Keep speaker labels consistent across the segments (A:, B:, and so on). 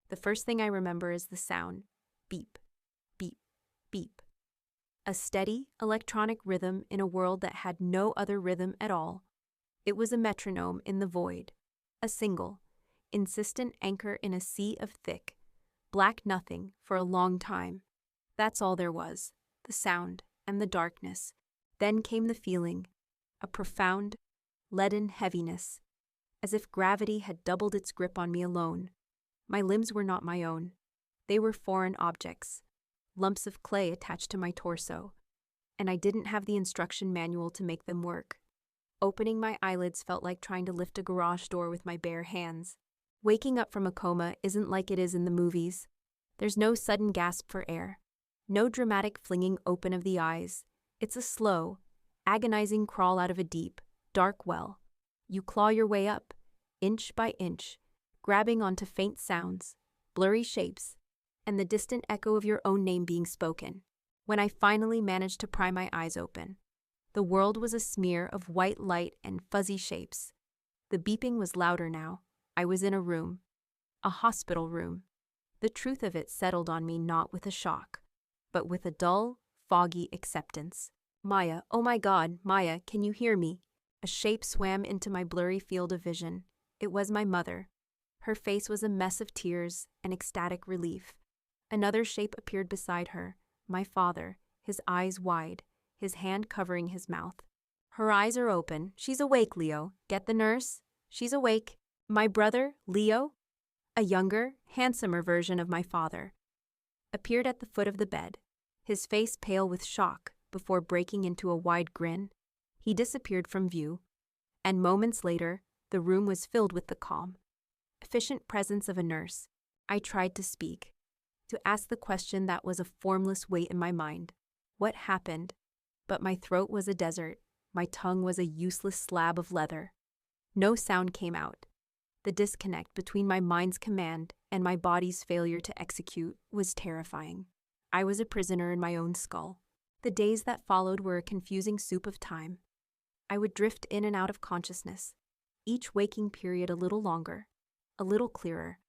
A: The first thing I remember is the sound. Beep, beep, beep. A steady, electronic rhythm in a world that had no other rhythm at all. It was a metronome in the void. A single, insistent anchor in a sea of thick, black nothing for a long time. That's all there was, the sound and the darkness. Then came the feeling, a profound, leaden heaviness, as if gravity had doubled its grip on me alone. My limbs were not my own. They were foreign objects, lumps of clay attached to my torso, and I didn't have the instruction manual to make them work. Opening my eyelids felt like trying to lift a garage door with my bare hands. Waking up from a coma isn't like it is in the movies. There's no sudden gasp for air, no dramatic flinging open of the eyes. It's a slow, agonizing crawl out of a deep, dark well. You claw your way up, inch by inch, grabbing onto faint sounds, blurry shapes, and the distant echo of your own name being spoken. When I finally managed to pry my eyes open, the world was a smear of white light and fuzzy shapes. The beeping was louder now. I was in a room. A hospital room. The truth of it settled on me not with a shock, but with a dull, foggy acceptance. Maya, oh my God, Maya, can you hear me? A shape swam into my blurry field of vision. It was my mother. Her face was a mess of tears and ecstatic relief. Another shape appeared beside her, my father, his eyes wide, his hand covering his mouth. Her eyes are open. She's awake, Leo. Get the nurse? She's awake. My brother, Leo, a younger, handsomer version of my father, appeared at the foot of the bed, his face pale with shock before breaking into a wide grin. He disappeared from view, and moments later, the room was filled with the calm, efficient presence of a nurse. I tried to speak, to ask the question that was a formless weight in my mind. What happened? But my throat was a desert. My tongue was a useless slab of leather. No sound came out. The disconnect between my mind's command and my body's failure to execute was terrifying. I was a prisoner in my own skull. The days that followed were a confusing soup of time. I would drift in and out of consciousness, each waking period a little longer, a little clearer.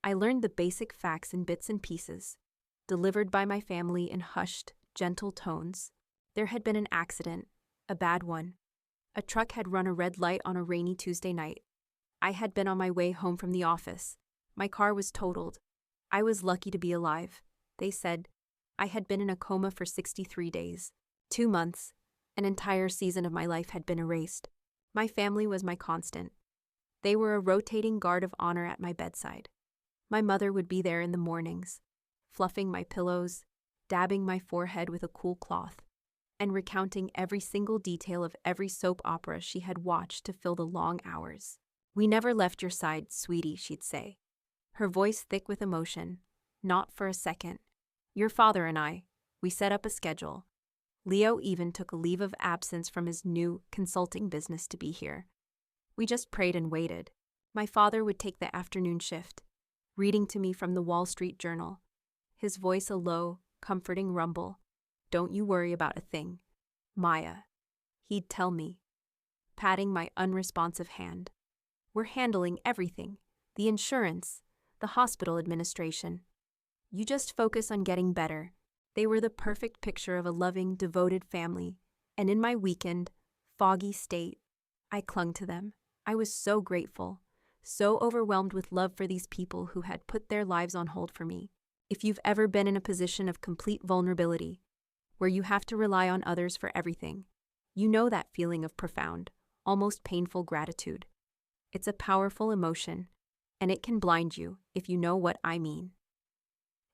A: I learned the basic facts in bits and pieces, delivered by my family in hushed, gentle tones. There had been an accident, a bad one. A truck had run a red light on a rainy Tuesday night. I had been on my way home from the office. My car was totaled. I was lucky to be alive. They said I had been in a coma for 63 days. 2 months, an entire season of my life had been erased. My family was my constant. They were a rotating guard of honor at my bedside. My mother would be there in the mornings, fluffing my pillows, dabbing my forehead with a cool cloth, and recounting every single detail of every soap opera she had watched to fill the long hours. "We never left your side, sweetie," she'd say, her voice thick with emotion. "Not for a second. Your father and I, we set up a schedule. Leo even took a leave of absence from his new consulting business to be here. We just prayed and waited. My father would take the afternoon shift, reading to me from the Wall Street Journal, his voice a low, comforting rumble. Don't you worry about a thing, Maya, he'd tell me, patting my unresponsive hand. We're handling everything, the insurance, the hospital administration. You just focus on getting better. They were the perfect picture of a loving, devoted family, and in my weakened, foggy state, I clung to them. I was so grateful, so overwhelmed with love for these people who had put their lives on hold for me. If you've ever been in a position of complete vulnerability, where you have to rely on others for everything, you know that feeling of profound, almost painful gratitude. It's a powerful emotion, and it can blind you if you know what I mean.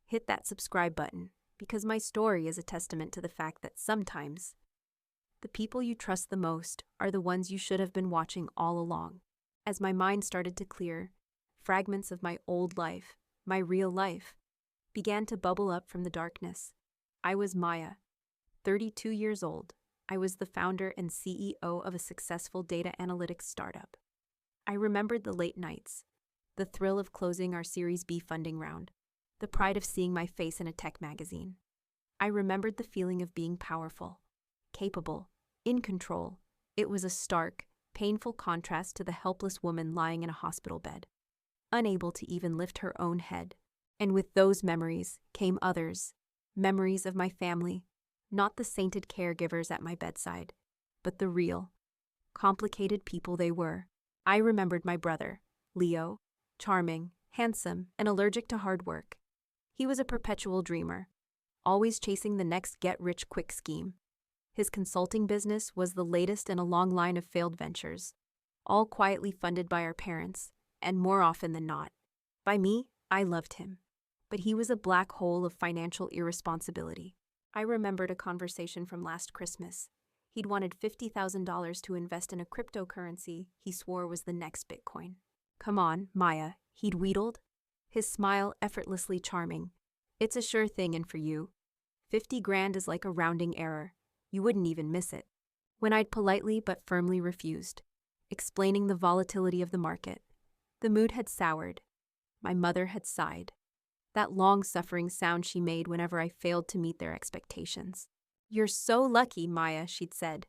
A: Hit that subscribe button, because my story is a testament to the fact that sometimes the people you trust the most are the ones you should have been watching all along. As my mind started to clear, fragments of my old life, my real life, began to bubble up from the darkness. I was Maya, 32 years old. I was the founder and CEO of a successful data analytics startup. I remembered the late nights, the thrill of closing our Series B funding round, the pride of seeing my face in a tech magazine. I remembered the feeling of being powerful, capable, in control. It was a stark, painful contrast to the helpless woman lying in a hospital bed, unable to even lift her own head. And with those memories came others, memories of my family, not the sainted caregivers at my bedside, but the real, complicated people they were. I remembered my brother, Leo, charming, handsome, and allergic to hard work. He was a perpetual dreamer, always chasing the next get-rich-quick scheme. His consulting business was the latest in a long line of failed ventures, all quietly funded by our parents, and more often than not, by me. I loved him, but he was a black hole of financial irresponsibility. I remembered a conversation from last Christmas. He'd wanted $50,000 to invest in a cryptocurrency he swore was the next Bitcoin. "Come on, Maya," he'd wheedled, his smile effortlessly charming. "It's a sure thing, and for you, 50 grand is like a rounding error. You wouldn't even miss it." When I'd politely but firmly refused, explaining the volatility of the market, the mood had soured. My mother had sighed, that long-suffering sound she made whenever I failed to meet their expectations. "You're so lucky, Maya," she'd said,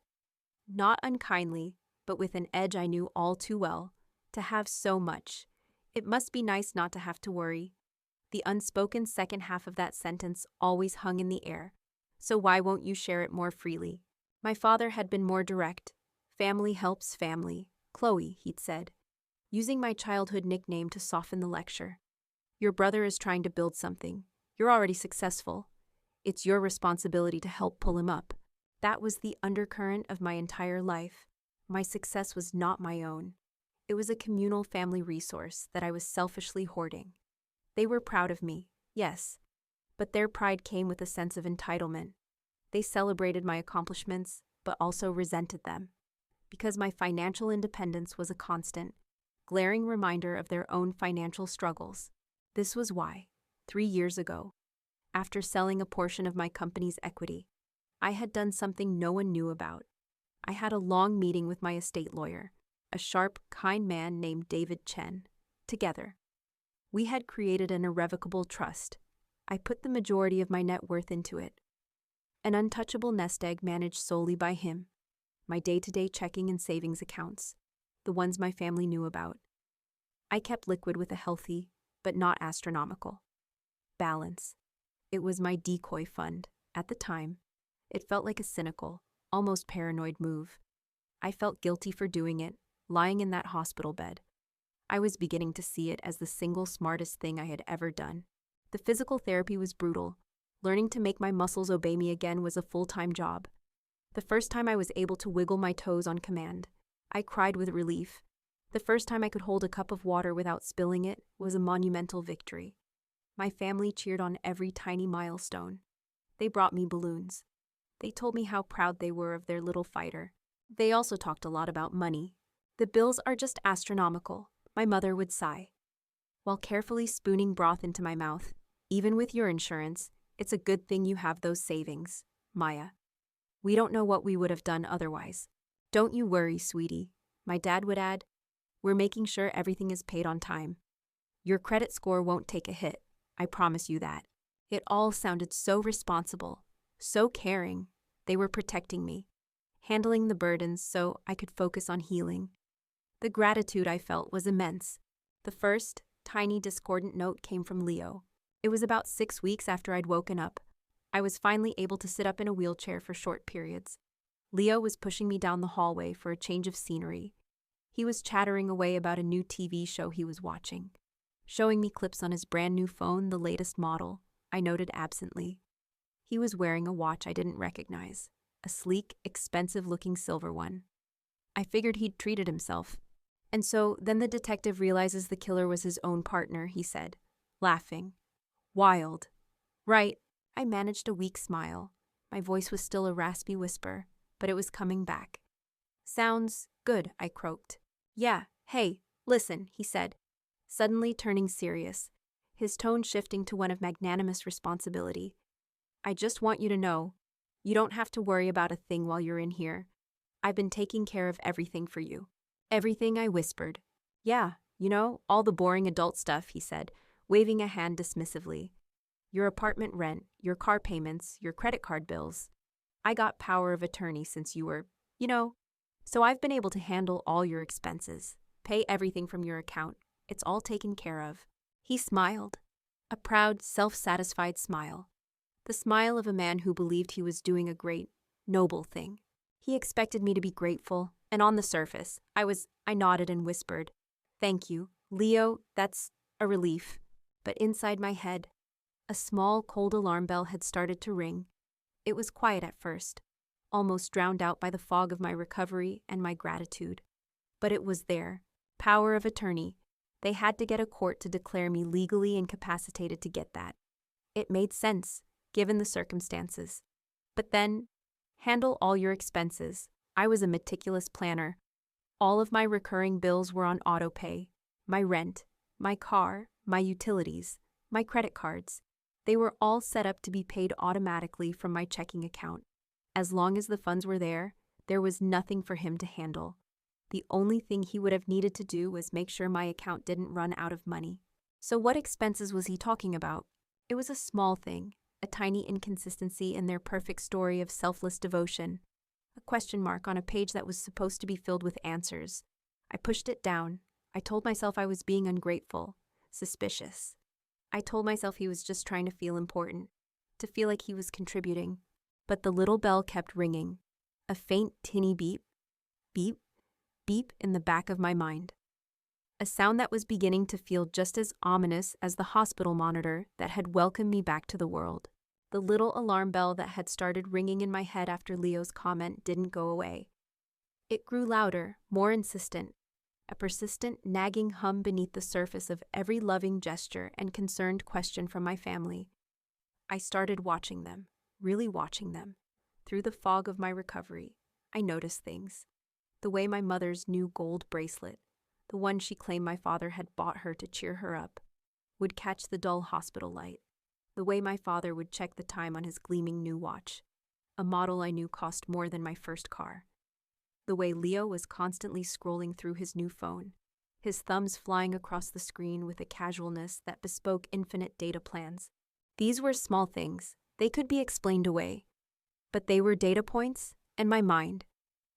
A: not unkindly, but with an edge I knew all too well, to have so much. It must be nice not to have to worry. The unspoken second half of that sentence always hung in the air. So why won't you share it more freely? My father had been more direct. "Family helps family. Chloe," he'd said, using my childhood nickname to soften the lecture. "Your brother is trying to build something. You're already successful. It's your responsibility to help pull him up." That was the undercurrent of my entire life. My success was not my own. It was a communal family resource that I was selfishly hoarding. They were proud of me, yes, but their pride came with a sense of entitlement. They celebrated my accomplishments, but also resented them, because my financial independence was a constant, glaring reminder of their own financial struggles. This was why, 3 years ago, after selling a portion of my company's equity, I had done something no one knew about. I had a long meeting with my estate lawyer, a sharp, kind man named David Chen. Together, we had created an irrevocable trust. I put the majority of my net worth into it. An untouchable nest egg managed solely by him. My day-to-day checking and savings accounts, the ones my family knew about. I kept liquid with a healthy, but not astronomical, balance. It was my decoy fund. At the time, it felt like a cynical, almost paranoid move. I felt guilty for doing it, lying in that hospital bed. I was beginning to see it as the single smartest thing I had ever done. The physical therapy was brutal. Learning to make my muscles obey me again was a full-time job. The first time I was able to wiggle my toes on command, I cried with relief. The first time I could hold a cup of water without spilling it was a monumental victory. My family cheered on every tiny milestone. They brought me balloons. They told me how proud they were of their little fighter. They also talked a lot about money. "The bills are just astronomical," my mother would sigh, while carefully spooning broth into my mouth. "Even with your insurance, it's a good thing you have those savings, Maya. We don't know what we would have done otherwise." "Don't you worry, sweetie," my dad would add. "We're making sure everything is paid on time. Your credit score won't take a hit, I promise you that." It all sounded so responsible, so caring. They were protecting me, handling the burdens so I could focus on healing. The gratitude I felt was immense. The first, tiny discordant note came from Leo. It was about 6 weeks after I'd woken up. I was finally able to sit up in a wheelchair for short periods. Leo was pushing me down the hallway for a change of scenery. He was chattering away about a new TV show he was watching, showing me clips on his brand new phone, the latest model, I noted absently. He was wearing a watch I didn't recognize, a sleek, expensive-looking silver one. I figured he'd treated himself. "And so then the detective realizes the killer was his own partner," he said, laughing. "Wild." "Right." I managed a weak smile. My voice was still a raspy whisper, but it was coming back. "Sounds good," I croaked. "Yeah, hey, listen," he said, suddenly turning serious, his tone shifting to one of magnanimous responsibility. "I just want you to know, you don't have to worry about a thing while you're in here. I've been taking care of everything for you." "Everything?" I whispered. "Yeah, all the boring adult stuff," he said, waving a hand dismissively. "Your apartment rent, your car payments, your credit card bills. I got power of attorney since you were, so I've been able to handle all your expenses, pay everything from your account. It's all taken care of." He smiled. A proud, self-satisfied smile. The smile of a man who believed he was doing a great, noble thing. He expected me to be grateful, and on the surface, I nodded and whispered, "Thank you, Leo, that's a relief." But inside my head, a small, cold alarm bell had started to ring. It was quiet at first, almost drowned out by the fog of my recovery and my gratitude. But it was there. Power of attorney. They had to get a court to declare me legally incapacitated to get that. It made sense, given the circumstances. But then, handle all your expenses. I was a meticulous planner. All of my recurring bills were on autopay. My rent, my car, my utilities, my credit cards. They were all set up to be paid automatically from my checking account. As long as the funds were there was nothing for him to handle. The only thing he would have needed to do was make sure my account didn't run out of money. So what expenses was he talking about? It was a small thing, a tiny inconsistency in their perfect story of selfless devotion. A question mark on a page that was supposed to be filled with answers. I pushed it down. I told myself I was being ungrateful, suspicious. I told myself he was just trying to feel important, to feel like he was contributing. But the little bell kept ringing. A faint, tinny beep, beep, beep in the back of my mind. A sound that was beginning to feel just as ominous as the hospital monitor that had welcomed me back to the world. The little alarm bell that had started ringing in my head after Leo's comment didn't go away. It grew louder, more insistent, a persistent, nagging hum beneath the surface of every loving gesture and concerned question from my family. I started watching them, really watching them. Through the fog of my recovery, I noticed things. The way my mother's new gold bracelet, the one she claimed my father had bought her to cheer her up, would catch the dull hospital light. The way my father would check the time on his gleaming new watch, a model I knew cost more than my first car. The way Leo was constantly scrolling through his new phone, his thumbs flying across the screen with a casualness that bespoke infinite data plans. These were small things. They could be explained away. But they were data points, and my mind,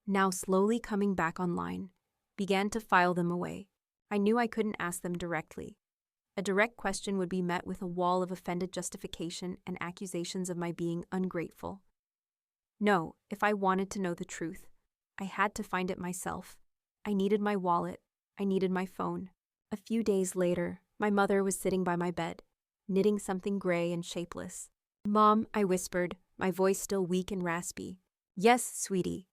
A: now slowly coming back online, began to file them away. I knew I couldn't ask them directly. A direct question would be met with a wall of offended justification and accusations of my being ungrateful. No, if I wanted to know the truth, I had to find it myself. I needed my wallet. I needed my phone. A few days later, my mother was sitting by my bed, knitting something gray and shapeless. "Mom," I whispered, my voice still weak and raspy. "Yes, sweetie.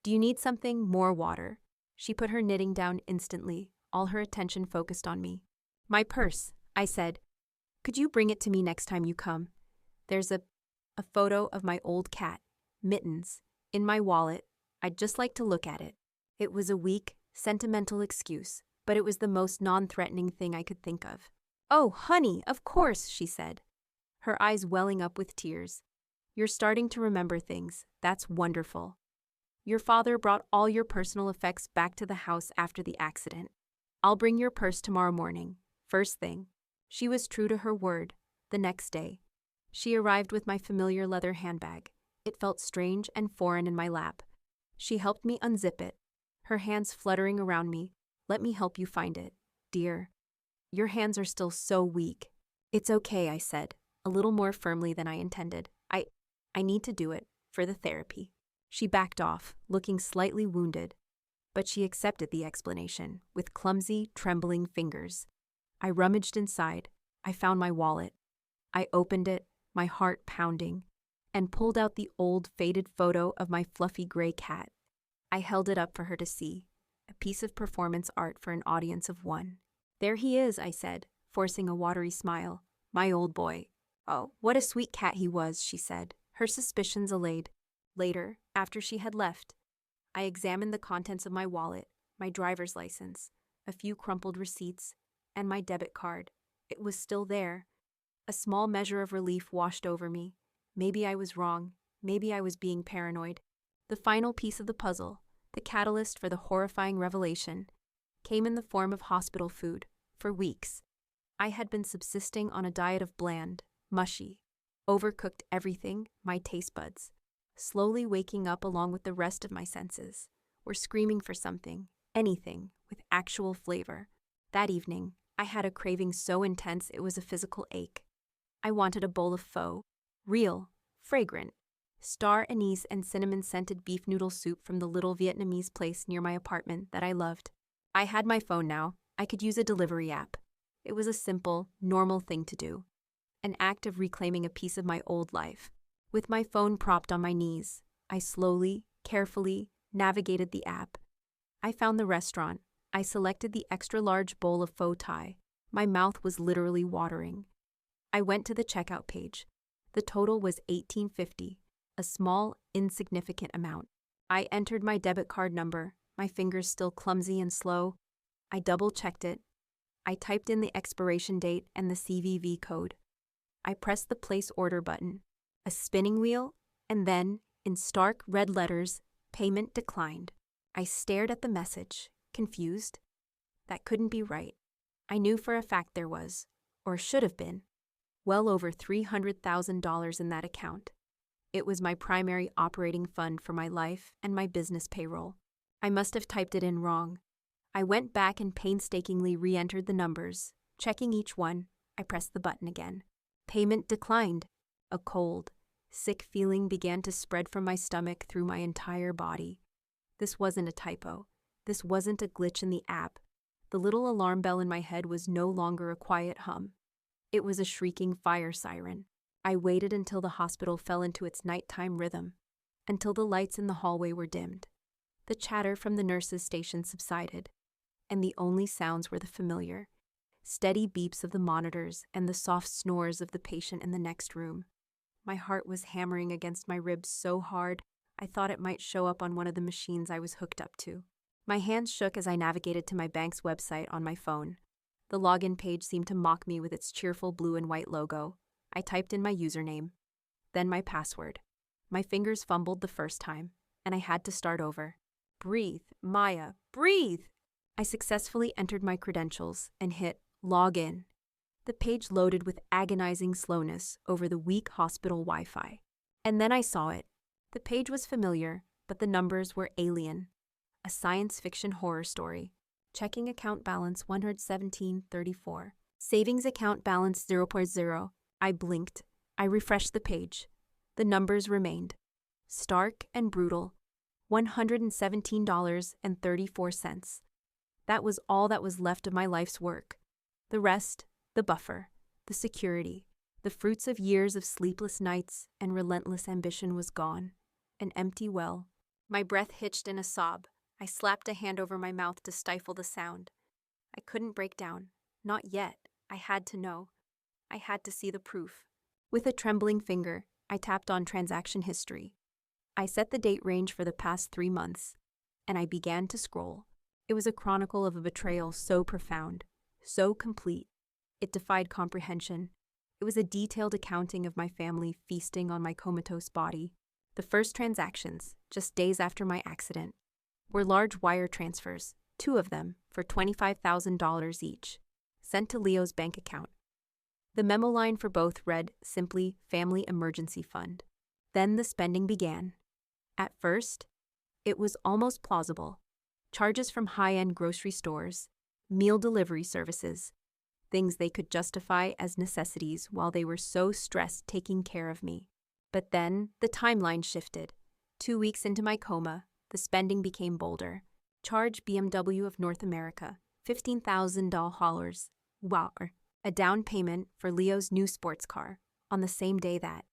A: Do you need something? More water?" She put her knitting down instantly, all her attention focused on me. "My purse," I said. "Could you bring it to me next time you come? There's a photo of my old cat, Mittens, in my wallet. I'd just like to look at it." It was a weak, sentimental excuse, but it was the most non-threatening thing I could think of. "Oh, honey, of course," she said, her eyes welling up with tears. "You're starting to remember things. That's wonderful. Your father brought all your personal effects back to the house after the accident. I'll bring your purse tomorrow morning, first thing." She was true to her word. The next day, she arrived with my familiar leather handbag. It felt strange and foreign in my lap. She helped me unzip it, her hands fluttering around me. "Let me help you find it, dear. Your hands are still so weak." "It's okay," I said, a little more firmly than I intended. I need to do it, for the therapy." She backed off, looking slightly wounded, but she accepted the explanation, with clumsy, trembling fingers. I rummaged inside. I found my wallet. I opened it, my heart pounding, and pulled out the old, faded photo of my fluffy gray cat. I held it up for her to see, a piece of performance art for an audience of one. "There he is," I said, forcing a watery smile. "My old boy." "Oh, what a sweet cat he was," she said, her suspicions allayed. Later, after she had left, I examined the contents of my wallet, my driver's license, a few crumpled receipts, and my debit card. It was still there. A small measure of relief washed over me. Maybe I was wrong. Maybe I was being paranoid. The final piece of the puzzle, the catalyst for the horrifying revelation, came in the form of hospital food. For weeks, I had been subsisting on a diet of bland, mushy, overcooked everything, my taste buds, slowly waking up along with the rest of my senses, were screaming for something, anything, with actual flavor. That evening, I had a craving so intense it was a physical ache. I wanted a bowl of pho. Real, fragrant. Star anise and cinnamon-scented beef noodle soup from the little Vietnamese place near my apartment that I loved. I had my phone now. I could use a delivery app. It was a simple, normal thing to do. An act of reclaiming a piece of my old life. With my phone propped on my knees, I slowly, carefully navigated the app. I found the restaurant. I selected the extra-large bowl of pho Thai. My mouth was literally watering. I went to the checkout page. The total was $18.50, a small, insignificant amount. I entered my debit card number, my fingers still clumsy and slow. I double-checked it. I typed in the expiration date and the CVV code. I pressed the place order button, a spinning wheel, and then, in stark red letters, payment declined. I stared at the message, confused. That couldn't be right. I knew for a fact there was, or should have been, well over $300,000 in that account. It was my primary operating fund for my life and my business payroll. I must have typed it in wrong. I went back and painstakingly re-entered the numbers. Checking each one, I pressed the button again. Payment declined. A cold, sick feeling began to spread from my stomach through my entire body. This wasn't a typo. This wasn't a glitch in the app. The little alarm bell in my head was no longer a quiet hum. It was a shrieking fire siren. I waited until the hospital fell into its nighttime rhythm, until the lights in the hallway were dimmed. The chatter from the nurses' station subsided, and the only sounds were the familiar, steady beeps of the monitors and the soft snores of the patient in the next room. My heart was hammering against my ribs so hard I thought it might show up on one of the machines I was hooked up to. My hands shook as I navigated to my bank's website on my phone. The login page seemed to mock me with its cheerful blue and white logo. I typed in my username, then my password. My fingers fumbled the first time, and I had to start over. Breathe, Maya, breathe! I successfully entered my credentials and hit log in. The page loaded with agonizing slowness over the weak hospital Wi-Fi. And then I saw it. The page was familiar, but the numbers were alien. A science fiction horror story. Checking account balance $117.34. Savings account balance 0.0. I blinked. I refreshed the page. The numbers remained. Stark and brutal. $117.34. That was all that was left of my life's work. The rest, the buffer, the security, the fruits of years of sleepless nights and relentless ambition was gone. An empty well. My breath hitched in a sob. I slapped a hand over my mouth to stifle the sound. I couldn't break down. Not yet. I had to know. I had to see the proof. With a trembling finger, I tapped on transaction history. I set the date range for the past 3 months, and I began to scroll. It was a chronicle of a betrayal so profound, so complete, it defied comprehension. It was a detailed accounting of my family feasting on my comatose body. The first transactions, just days after my accident, were large wire transfers, 2 of them for $25,000 each, sent to Leo's bank account. The memo line for both read simply Family Emergency Fund. Then the spending began. At first, it was almost plausible. Charges from high-end grocery stores, meal delivery services, things they could justify as necessities while they were so stressed taking care of me. But then the timeline shifted. 2 weeks into my coma, the spending became bolder. Charge BMW of North America, $15,000. Wow. A down payment for Leo's new sports car on the same day that,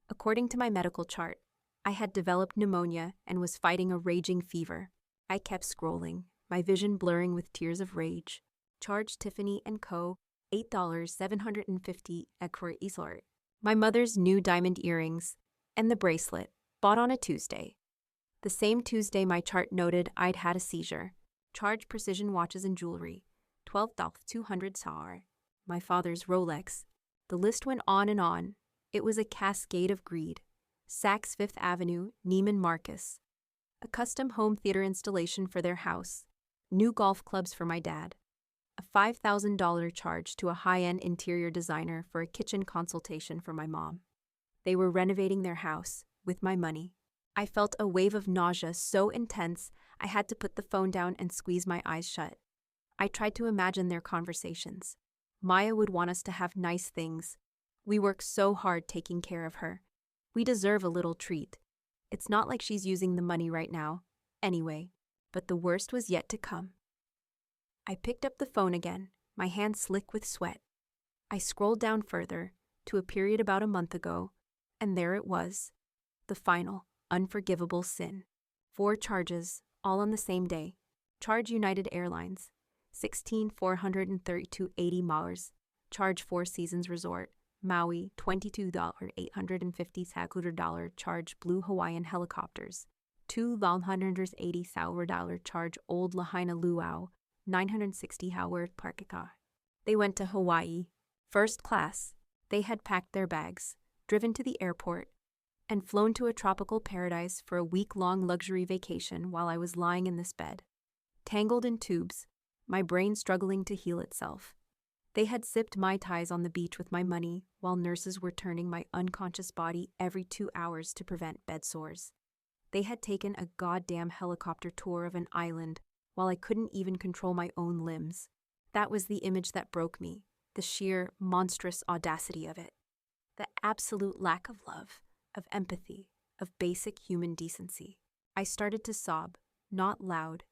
A: according to my medical chart, I had developed pneumonia and was fighting a raging fever. I kept scrolling, my vision blurring with tears of rage. Charge Tiffany & Co. $8,750 Ecuador. My mother's new diamond earrings and the bracelet, bought on a Tuesday. The same Tuesday my chart noted I'd had a seizure. Charge Precision Watches and Jewelry, $12,200 SAR. My father's Rolex. The list went on and on. It was a cascade of greed. Saks Fifth Avenue, Neiman Marcus. A custom home theater installation for their house. New golf clubs for my dad. A $5,000 charge to a high-end interior designer for a kitchen consultation for my mom. They were renovating their house with my money. I felt a wave of nausea so intense I had to put the phone down and squeeze my eyes shut. I tried to imagine their conversations. Maya would want us to have nice things, We work so hard taking care of her. We deserve a little treat. It's not like she's using the money right now. Anyway, but the worst was yet to come. I picked up the phone again, my hands slick with sweat. I scrolled down further, to a period about a month ago, and there it was. The final, unforgivable sin. 4 charges, all on the same day. Charge United Airlines, $16,432.80. Charge Four Seasons Resort, Maui, $22,850 charge Blue Hawaiian Helicopters, $2,180 charge Old Lahaina Luau, $960 Parkika. They went to Hawaii, first class. They had packed their bags, driven to the airport, and flown to a tropical paradise for a week-long luxury vacation while I was lying in this bed, tangled in tubes, my brain struggling to heal itself. They had sipped Mai Tais on the beach with my money while nurses were turning my unconscious body every 2 hours to prevent bed sores. They had taken a goddamn helicopter tour of an island while I couldn't even control my own limbs. That was the image that broke me, the sheer, monstrous audacity of it. The absolute lack of love, of empathy, of basic human decency. I started to sob, not loud,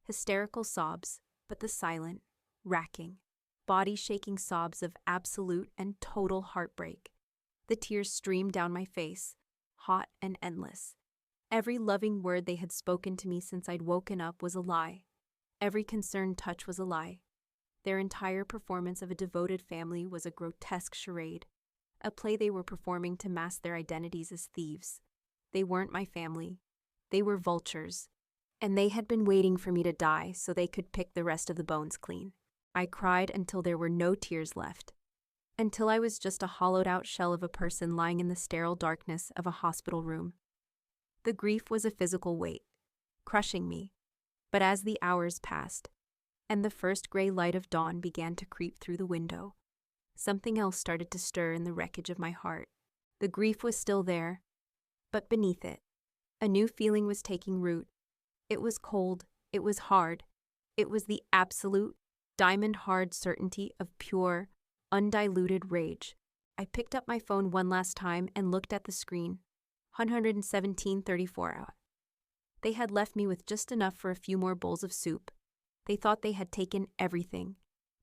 A: hysterical sobs, but the silent, racking, body-shaking sobs of absolute and total heartbreak. The tears streamed down my face, hot and endless. Every loving word they had spoken to me since I'd woken up was a lie. Every concerned touch was a lie. Their entire performance of a devoted family was a grotesque charade, a play they were performing to mask their identities as thieves. They weren't my family. They were vultures, and they had been waiting for me to die so they could pick the rest of the bones clean. I cried until there were no tears left, until I was just a hollowed-out shell of a person lying in the sterile darkness of a hospital room. The grief was a physical weight, crushing me, but as the hours passed, and the first gray light of dawn began to creep through the window, something else started to stir in the wreckage of my heart. The grief was still there, but beneath it, a new feeling was taking root. It was cold, it was hard, it was the absolute, diamond-hard certainty of pure, undiluted rage. I picked up my phone one last time and looked at the screen. 117:34 out. They had left me with just enough for a few more bowls of soup. They thought they had taken everything.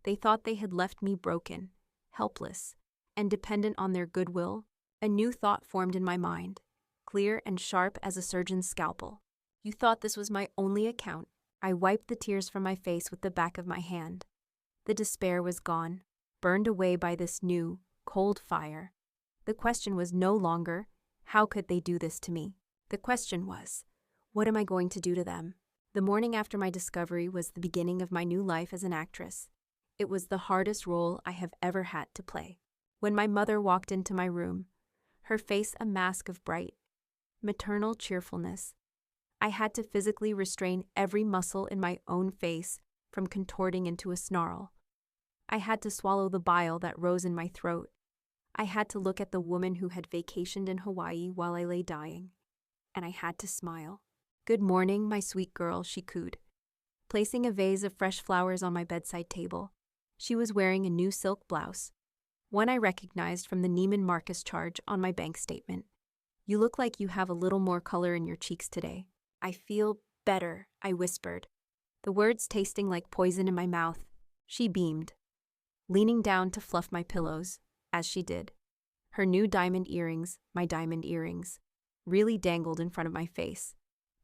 A: They thought they had left me broken, helpless, and dependent on their goodwill. A new thought formed in my mind, clear and sharp as a surgeon's scalpel. You thought this was my only account. I wiped the tears from my face with the back of my hand. The despair was gone, burned away by this new, cold fire. The question was no longer, how could they do this to me? The question was, what am I going to do to them? The morning after my discovery was the beginning of my new life as an actress. It was the hardest role I have ever had to play. When my mother walked into my room, her face a mask of bright, maternal cheerfulness, I had to physically restrain every muscle in my own face from contorting into a snarl. I had to swallow the bile that rose in my throat. I had to look at the woman who had vacationed in Hawaii while I lay dying, and I had to smile. "Good morning, my sweet girl," she cooed, placing a vase of fresh flowers on my bedside table. She was wearing a new silk blouse, one I recognized from the Neiman Marcus charge on my bank statement. "You look like you have a little more color in your cheeks today." "I feel better," I whispered, the words tasting like poison in my mouth. She beamed, leaning down to fluff my pillows, as she did. Her new diamond earrings, my diamond earrings, really dangled in front of my face,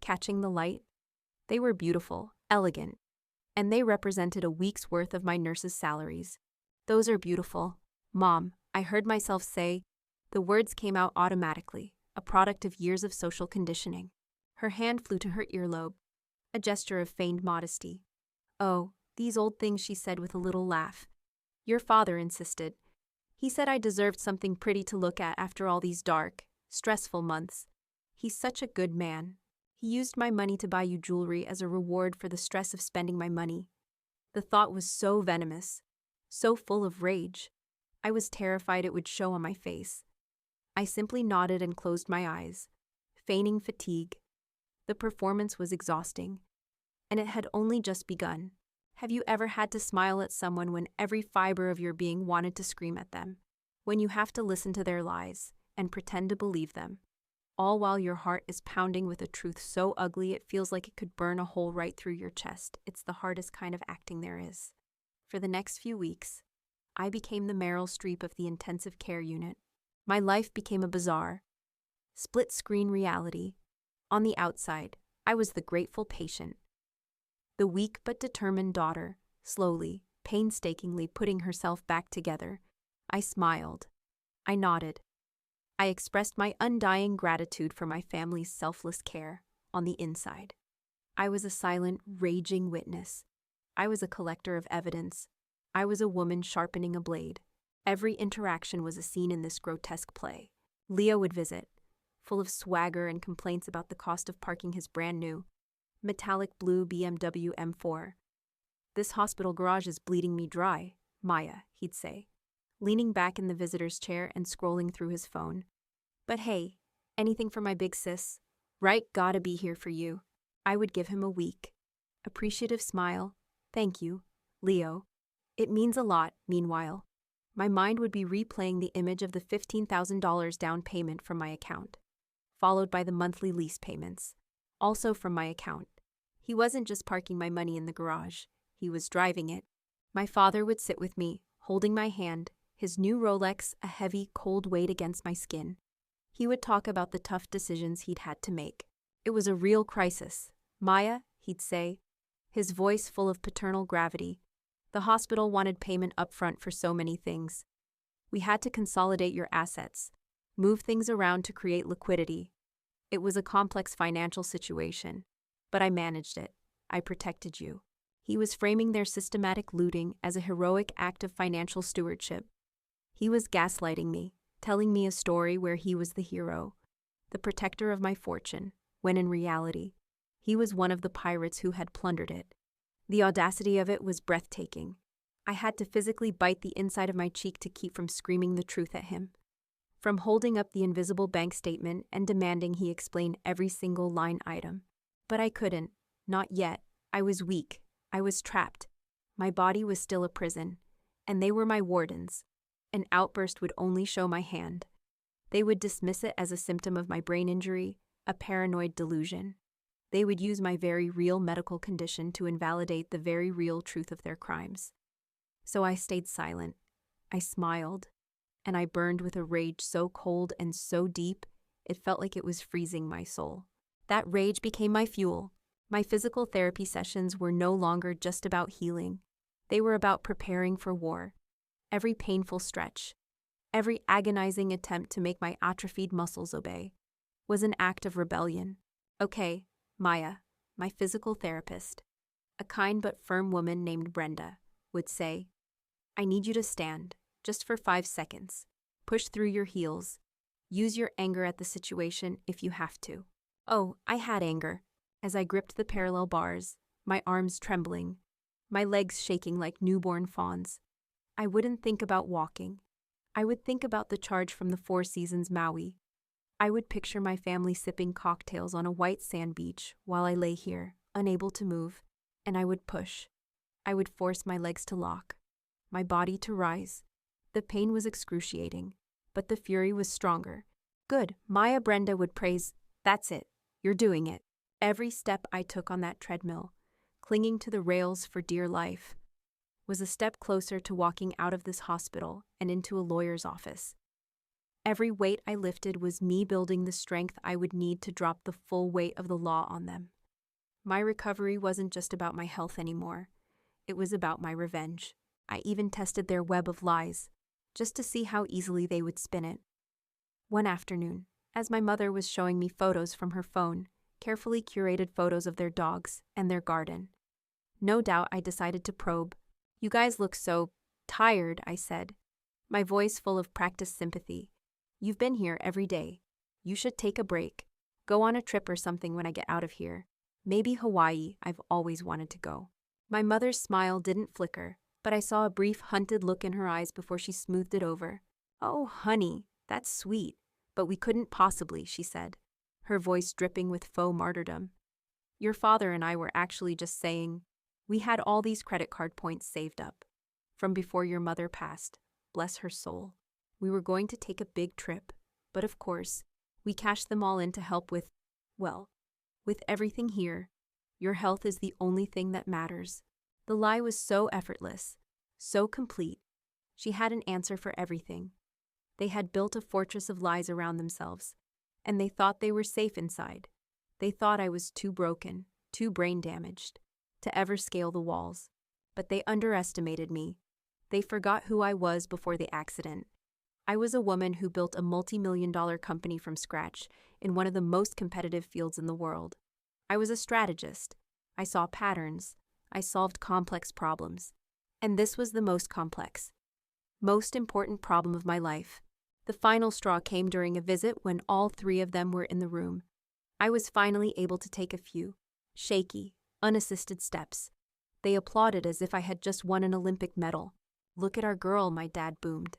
A: catching the light. They were beautiful, elegant, and they represented a week's worth of my nurse's salaries. "Those are beautiful, Mom," I heard myself say. The words came out automatically, a product of years of social conditioning. Her hand flew to her earlobe, a gesture of feigned modesty. "Oh, these old things," she said with a little laugh. "Your father insisted. He said I deserved something pretty to look at after all these dark, stressful months. He's such a good man. He used my money to buy you jewelry as a reward for the stress of spending my money." The thought was so venomous, so full of rage. I was terrified it would show on my face. I simply nodded and closed my eyes, feigning fatigue. The performance was exhausting, and it had only just begun. Have you ever had to smile at someone when every fiber of your being wanted to scream at them? when you have to listen to their lies and pretend to believe them, all while your heart is pounding with a truth so ugly it feels like it could burn a hole right through your chest. It's the hardest kind of acting there is. For the next few weeks, I became the Meryl Streep of the intensive care unit. My life became a bizarre, split-screen reality. On the outside, I was the grateful patient, the weak but determined daughter, slowly, painstakingly putting herself back together. I smiled. I nodded. I expressed my undying gratitude for my family's selfless care. On the inside, I was a silent, raging witness. I was a collector of evidence. I was a woman sharpening a blade. Every interaction was a scene in this grotesque play. Leo would visit, full of swagger and complaints about the cost of parking his brand-new, metallic blue BMW M4. "This hospital garage is bleeding me dry, Maya," he'd say, leaning back in the visitor's chair and scrolling through his phone. "But hey, anything for my big sis? Right, gotta be here for you." I would give him a weak, appreciative smile. "Thank you, Leo. It means a lot." Meanwhile, my mind would be replaying the image of the $15,000 down payment from my account, followed by the monthly lease payments, also from my account. He wasn't just parking my money in the garage, he was driving it. My father would sit with me, holding my hand, his new Rolex a heavy, cold weight against my skin. He would talk about the tough decisions he'd had to make. It was a real crisis. "Maya," he'd say, his voice full of paternal gravity, "the hospital wanted payment up front for so many things. We had to consolidate your assets, move things around to create liquidity. It was a complex financial situation, but I managed it. I protected you." He was framing their systematic looting as a heroic act of financial stewardship. He was gaslighting me, telling me a story where he was the hero, the protector of my fortune, when in reality, he was one of the pirates who had plundered it. The audacity of it was breathtaking. I had to physically bite the inside of my cheek to keep from screaming the truth at him, from holding up the invisible bank statement and demanding he explain every single line item. But I couldn't, not yet. I was weak. I was trapped. My body was still a prison, and they were my wardens. An outburst would only show my hand. They would dismiss it as a symptom of my brain injury, a paranoid delusion. They would use my very real medical condition to invalidate the very real truth of their crimes. So I stayed silent. I smiled, and I burned with a rage so cold and so deep, it felt like it was freezing my soul. That rage became my fuel. My physical therapy sessions were no longer just about healing. They were about preparing for war. Every painful stretch, every agonizing attempt to make my atrophied muscles obey, was an act of rebellion. "Okay, Maya," my physical therapist, a kind but firm woman named Brenda, would say, "I need you to stand, just for 5 seconds. Push through your heels. Use your anger at the situation if you have to." Oh, I had anger. As I gripped the parallel bars, my arms trembling, my legs shaking like newborn fawns, I wouldn't think about walking. I would think about the charge from the Four Seasons Maui. I would picture my family sipping cocktails on a white sand beach while I lay here, unable to move, and I would push. I would force my legs to lock, my body to rise. The pain was excruciating, but the fury was stronger. "Good," Maya Brenda would praise. "That's it. You're doing it." Every step I took on that treadmill, clinging to the rails for dear life, was a step closer to walking out of this hospital and into a lawyer's office. Every weight I lifted was me building the strength I would need to drop the full weight of the law on them. My recovery wasn't just about my health anymore. It was about my revenge. I even tested their web of lies, just to see how easily they would spin it. One afternoon, as my mother was showing me photos from her phone, carefully curated photos of their dogs and their garden, no doubt I decided to probe. "You guys look so tired," I said, my voice full of practiced sympathy. "You've been here every day. You should take a break. Go on a trip or something when I get out of here. Maybe Hawaii. I've always wanted to go." My mother's smile didn't flicker, but I saw a brief hunted look in her eyes before she smoothed it over. "Oh, honey, that's sweet, but we couldn't possibly," she said, her voice dripping with faux martyrdom. "Your father and I were actually just saying, we had all these credit card points saved up from before your mother passed. Bless her soul. We were going to take a big trip, but of course, we cashed them all in to help with, well, with everything here. Your health is the only thing that matters. The lie was so effortless, so complete. She had an answer for everything. They had built a fortress of lies around themselves, and they thought they were safe inside. They thought I was too broken, too brain damaged, to ever scale the walls. But they underestimated me. They forgot who I was before the accident. I was a woman who built a multi-million-dollar company from scratch in one of the most competitive fields in the world. I was a strategist. I saw patterns. I solved complex problems. And this was the most complex, most important problem of my life. The final straw came during a visit when all three of them were in the room. I was finally able to take a few, shaky, unassisted steps. They applauded as if I had just won an Olympic medal. "Look at our girl," my dad boomed,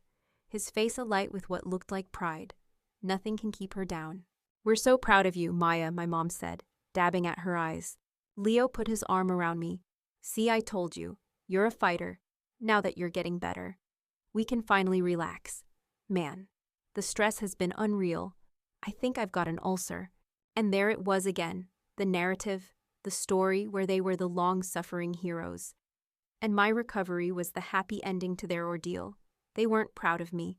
A: his face alight with what looked like pride. "Nothing can keep her down." "We're so proud of you, Maya," my mom said, dabbing at her eyes. Leo put his arm around me. "See, I told you. You're a fighter. Now that you're getting better, we can finally relax. Man, the stress has been unreal. I think I've got an ulcer." And there it was again, the narrative, the story where they were the long-suffering heroes. And my recovery was the happy ending to their ordeal. They weren't proud of me.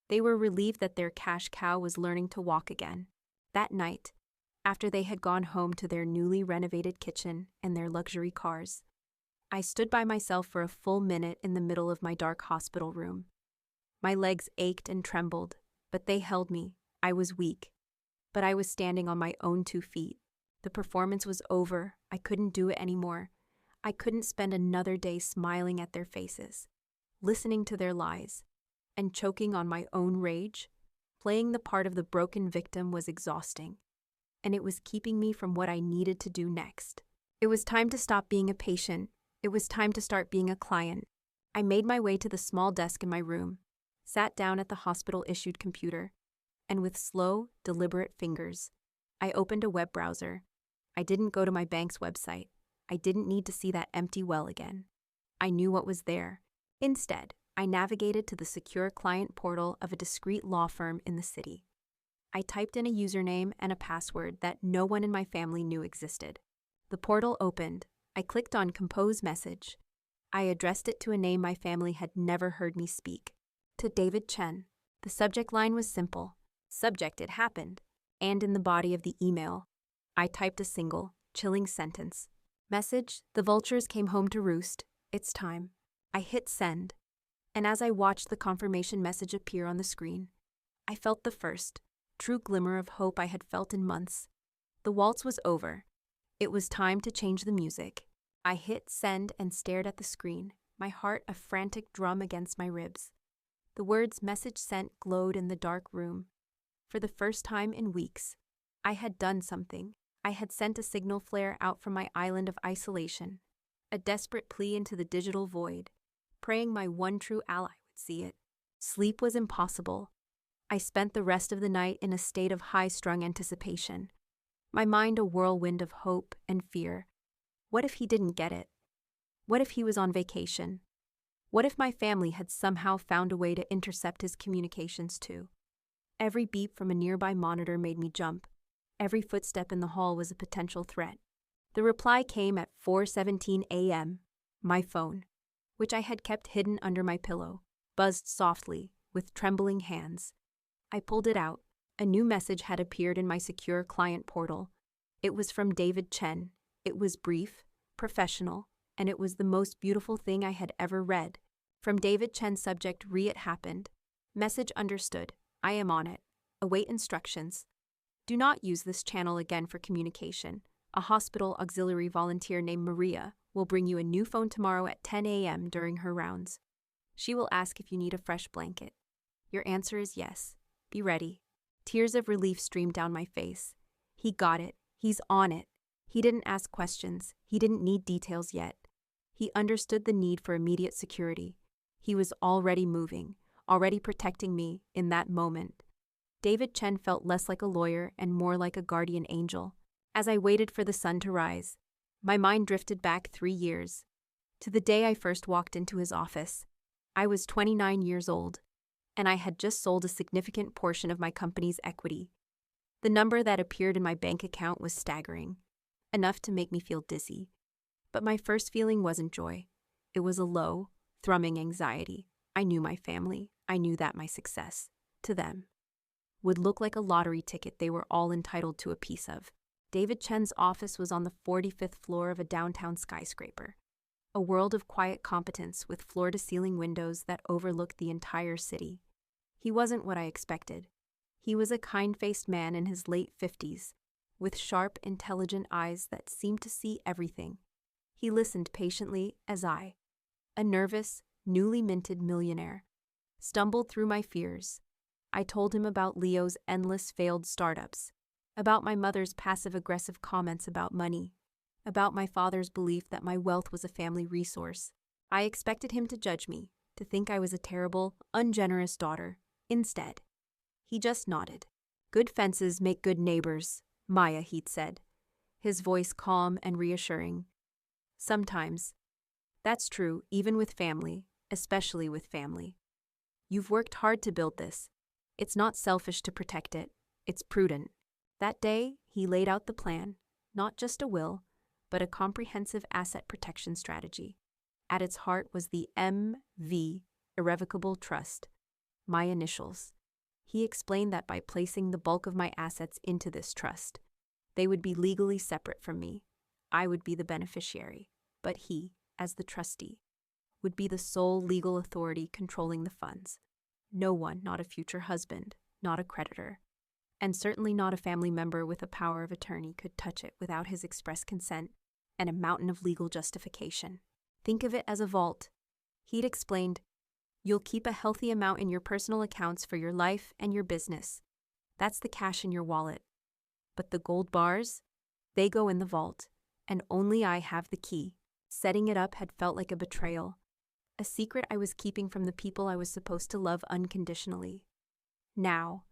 A: They were relieved that their cash cow was learning to walk again. That night, after they had gone home to their newly renovated kitchen and their luxury cars, I stood by myself for a full minute in the middle of my dark hospital room. My legs ached and trembled, but they held me. I was weak, but I was standing on my own 2 feet. The performance was over. I couldn't do it anymore. I couldn't spend another day smiling at their faces, listening to their lies, and choking on my own rage. Playing the part of the broken victim was exhausting, and it was keeping me from what I needed to do next. It was time to stop being a patient. It was time to start being a client. I made my way to the small desk in my room, sat down at the hospital-issued computer, and with slow, deliberate fingers, I opened a web browser. I didn't go to my bank's website. I didn't need to see that empty well again. I knew what was there. Instead, I navigated to the secure client portal of a discreet law firm in the city. I typed in a username and a password that no one in my family knew existed. The portal opened. I clicked on Compose Message. I addressed it to a name my family had never heard me speak. To David Chen. The subject line was simple. Subject: it happened. And in the body of the email, I typed a single, chilling sentence. Message: the vultures came home to roost. It's time. I hit send. And as I watched the confirmation message appear on the screen, I felt the first, true glimmer of hope I had felt in months. The waltz was over. It was time to change the music. I hit send and stared at the screen, my heart a frantic drum against my ribs. The words "message sent" glowed in the dark room. For the first time in weeks, I had done something. I had sent a signal flare out from my island of isolation, a desperate plea into the digital void, praying my one true ally would see it. Sleep was impossible. I spent the rest of the night in a state of high-strung anticipation, my mind a whirlwind of hope and fear. What if he didn't get it? What if he was on vacation? What if my family had somehow found a way to intercept his communications too? Every beep from a nearby monitor made me jump. Every footstep in the hall was a potential threat. The reply came at 4:17 a.m. My phone, which I had kept hidden under my pillow, buzzed softly, with trembling hands. I pulled it out. A new message had appeared in my secure client portal. It was from David Chen. It was brief, professional, and it was the most beautiful thing I had ever read. From David Chen, subject: it happened. Message understood. I am on it. Await instructions. Do not use this channel again for communication. A hospital auxiliary volunteer named Maria will bring you a new phone tomorrow at 10 a.m. during her rounds. She will ask if you need a fresh blanket. Your answer is yes. Be ready. Tears of relief streamed down my face. He got it. He's on it. He didn't ask questions. He didn't need details yet. He understood the need for immediate security. He was already moving, already protecting me in that moment. David Chen felt less like a lawyer and more like a guardian angel. As I waited for the sun to rise, my mind drifted back 3 years, to the day I first walked into his office. I was 29 years old. and I had just sold a significant portion of my company's equity. The number that appeared in my bank account was staggering, enough to make me feel dizzy. But my first feeling wasn't joy. It was a low, thrumming anxiety. I knew my family. I knew that my success, to them, would look like a lottery ticket they were all entitled to a piece of. David Chen's office was on the 45th floor of a downtown skyscraper, a world of quiet competence with floor-to-ceiling windows that overlooked the entire city. He wasn't what I expected. He was a kind-faced man in his late 50s, with sharp, intelligent eyes that seemed to see everything. He listened patiently as I, a nervous, newly minted millionaire, stumbled through my fears. I told him about Leo's endless failed startups, about my mother's passive-aggressive comments about money, about my father's belief that my wealth was a family resource. I expected him to judge me, to think I was a terrible, ungenerous daughter. Instead, he just nodded. "Good fences make good neighbors, Maya," he'd said, his voice calm and reassuring. "Sometimes. That's true, even with family, especially with family. You've worked hard to build this. It's not selfish to protect it. It's prudent." That day, he laid out the plan, not just a will, but a comprehensive asset protection strategy. At its heart was the MV, Irrevocable Trust, my initials. He explained that by placing the bulk of my assets into this trust, they would be legally separate from me. I would be the beneficiary, but he, as the trustee, would be the sole legal authority controlling the funds. No one, not a future husband, not a creditor, and certainly not a family member with a power of attorney, could touch it without his express consent and a mountain of legal justification. Think of it as a vault. He'd explained, you'll keep a healthy amount in your personal accounts for your life and your business. That's the cash in your wallet. But the gold bars, they go in the vault, and only I have the key. Setting it up had felt like a betrayal, a secret I was keeping from the people I was supposed to love unconditionally. Now,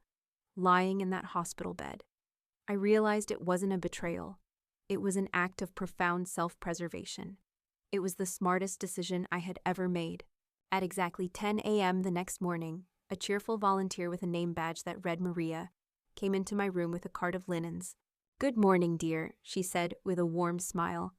A: lying in that hospital bed, I realized it wasn't a betrayal. It was an act of profound self-preservation. It was the smartest decision I had ever made. At exactly 10 a.m. the next morning, a cheerful volunteer with a name badge that read Maria came into my room with a cart of linens. "Good morning, dear," she said with a warm smile.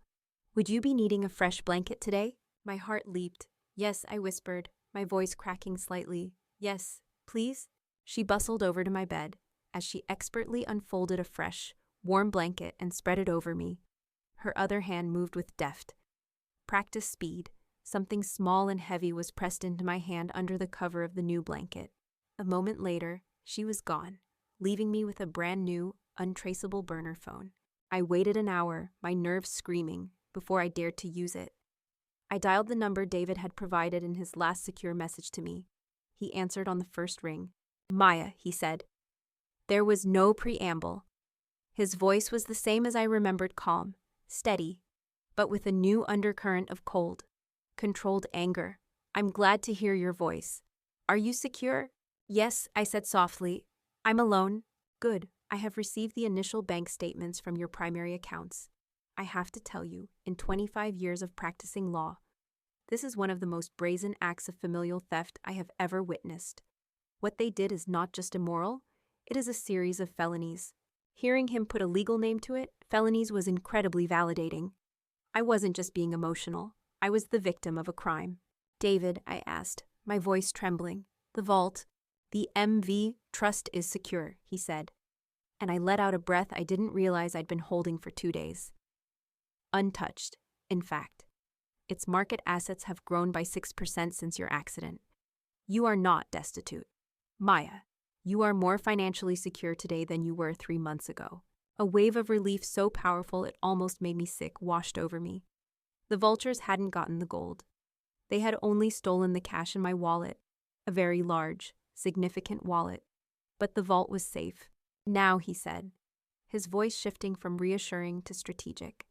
A: "Would you be needing a fresh blanket today?" My heart leaped. "Yes," I whispered, my voice cracking slightly. "Yes, please?" She bustled over to my bed as she expertly unfolded a fresh, warm blanket and spread it over me. Her other hand moved with deft, practiced speed. Something small and heavy was pressed into my hand under the cover of the new blanket. A moment later, she was gone, leaving me with a brand new, untraceable burner phone. I waited an hour, my nerves screaming, before I dared to use it. I dialed the number David had provided in his last secure message to me. He answered on the first ring. "Maya," he said. There was no preamble. His voice was the same as I remembered, calm, steady, but with a new undercurrent of cold, controlled anger. "I'm glad to hear your voice. Are you secure?" "Yes," I said softly. "I'm alone." "Good. I have received the initial bank statements from your primary accounts. I have to tell you, in 25 years of practicing law, this is one of the most brazen acts of familial theft I have ever witnessed. What they did is not just immoral, it is a series of felonies." Hearing him put a legal name to it, felonies, was incredibly validating. I wasn't just being emotional. I was the victim of a crime. "David," I asked, my voice trembling, "the vault, the MV trust is secure," he said, and I let out a breath I didn't realize I'd been holding for 2 days. "Untouched, in fact. Its market assets have grown by 6% since your accident. You are not destitute. Maya, you are more financially secure today than you were 3 months ago." A wave of relief so powerful it almost made me sick washed over me. The vultures hadn't gotten the gold. They had only stolen the cash in my wallet, a very large, significant wallet. But the vault was safe. "Now," he said, his voice shifting from reassuring to strategic,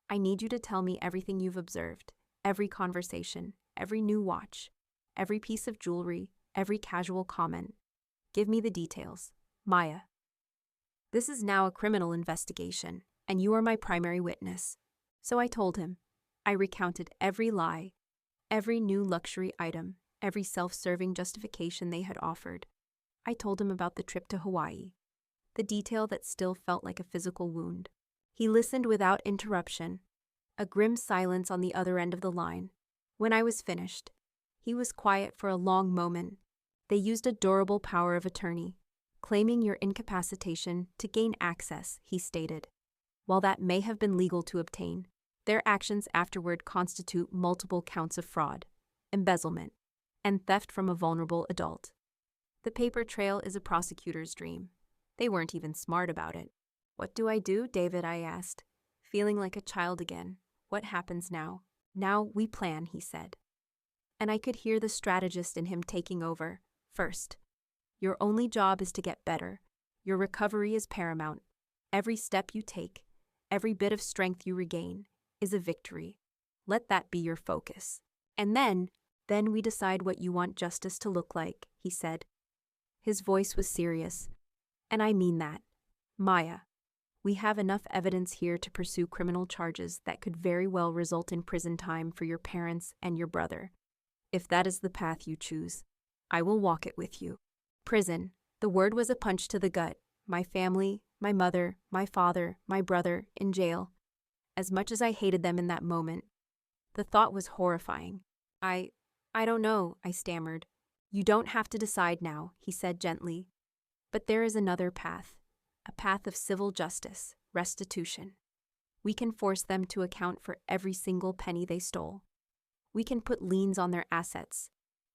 A: "I need you to tell me everything you've observed, every conversation, every new watch, every piece of jewelry, every casual comment. Give me the details. Maya. This is now a criminal investigation, and you are my primary witness." So I told him. I recounted every lie, every new luxury item, every self-serving justification they had offered. I told him about the trip to Hawaii, the detail that still felt like a physical wound. He listened without interruption, a grim silence on the other end of the line. When I was finished, he was quiet for a long moment. They used a durable power of attorney, claiming your incapacitation to gain access, he stated. While that may have been legal to obtain, their actions afterward constitute multiple counts of fraud, embezzlement, and theft from a vulnerable adult. The paper trail is a prosecutor's dream. They weren't even smart about it. What do I do, David? I asked, feeling like a child again. What happens now? Now we plan, he said. And I could hear the strategist in him taking over. First, your only job is to get better. Your recovery is paramount. Every step you take, every bit of strength you regain, is a victory. Let that be your focus. And then we decide what you want justice to look like, he said. His voice was serious. And I mean that. Maya, we have enough evidence here to pursue criminal charges that could very well result in prison time for your parents and your brother. If that is the path you choose, I will walk it with you. Prison. The word was a punch to the gut. My family, my mother, my father, my brother, in jail. As much as I hated them in that moment, the thought was horrifying. I don't know, I stammered. You don't have to decide now, he said gently. But there is another path, a path of civil justice, restitution. We can force them to account for every single penny they stole. We can put liens on their assets,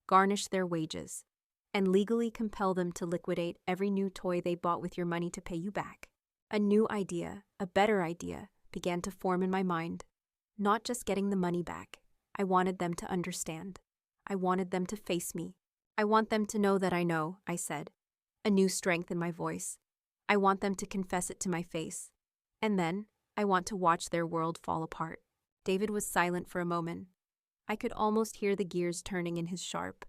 A: garnish their wages, and legally compel them to liquidate every new toy they bought with your money to pay you back. A new idea, a better idea, began to form in my mind. Not just getting the money back. I wanted them to understand. I wanted them to face me. I want them to know that I know, I said, a new strength in my voice. I want them to confess it to my face. And then, I want to watch their world fall apart. David was silent for a moment. I could almost hear the gears turning in his sharp,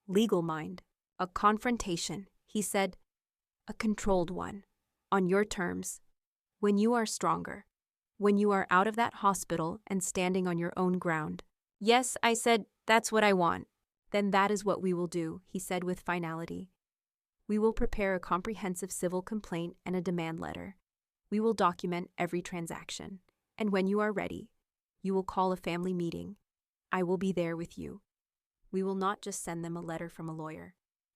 A: legal mind. A confrontation, he said, a controlled one, on your terms, when you are stronger, when you are out of that hospital and standing on your own ground. Yes, I said, that's what I want. Then that is what we will do, he said with finality. We will prepare a comprehensive civil complaint and a demand letter. We will document every transaction. And when you are ready, you will call a family meeting. I will be there with you. We will not just send them a letter from a lawyer.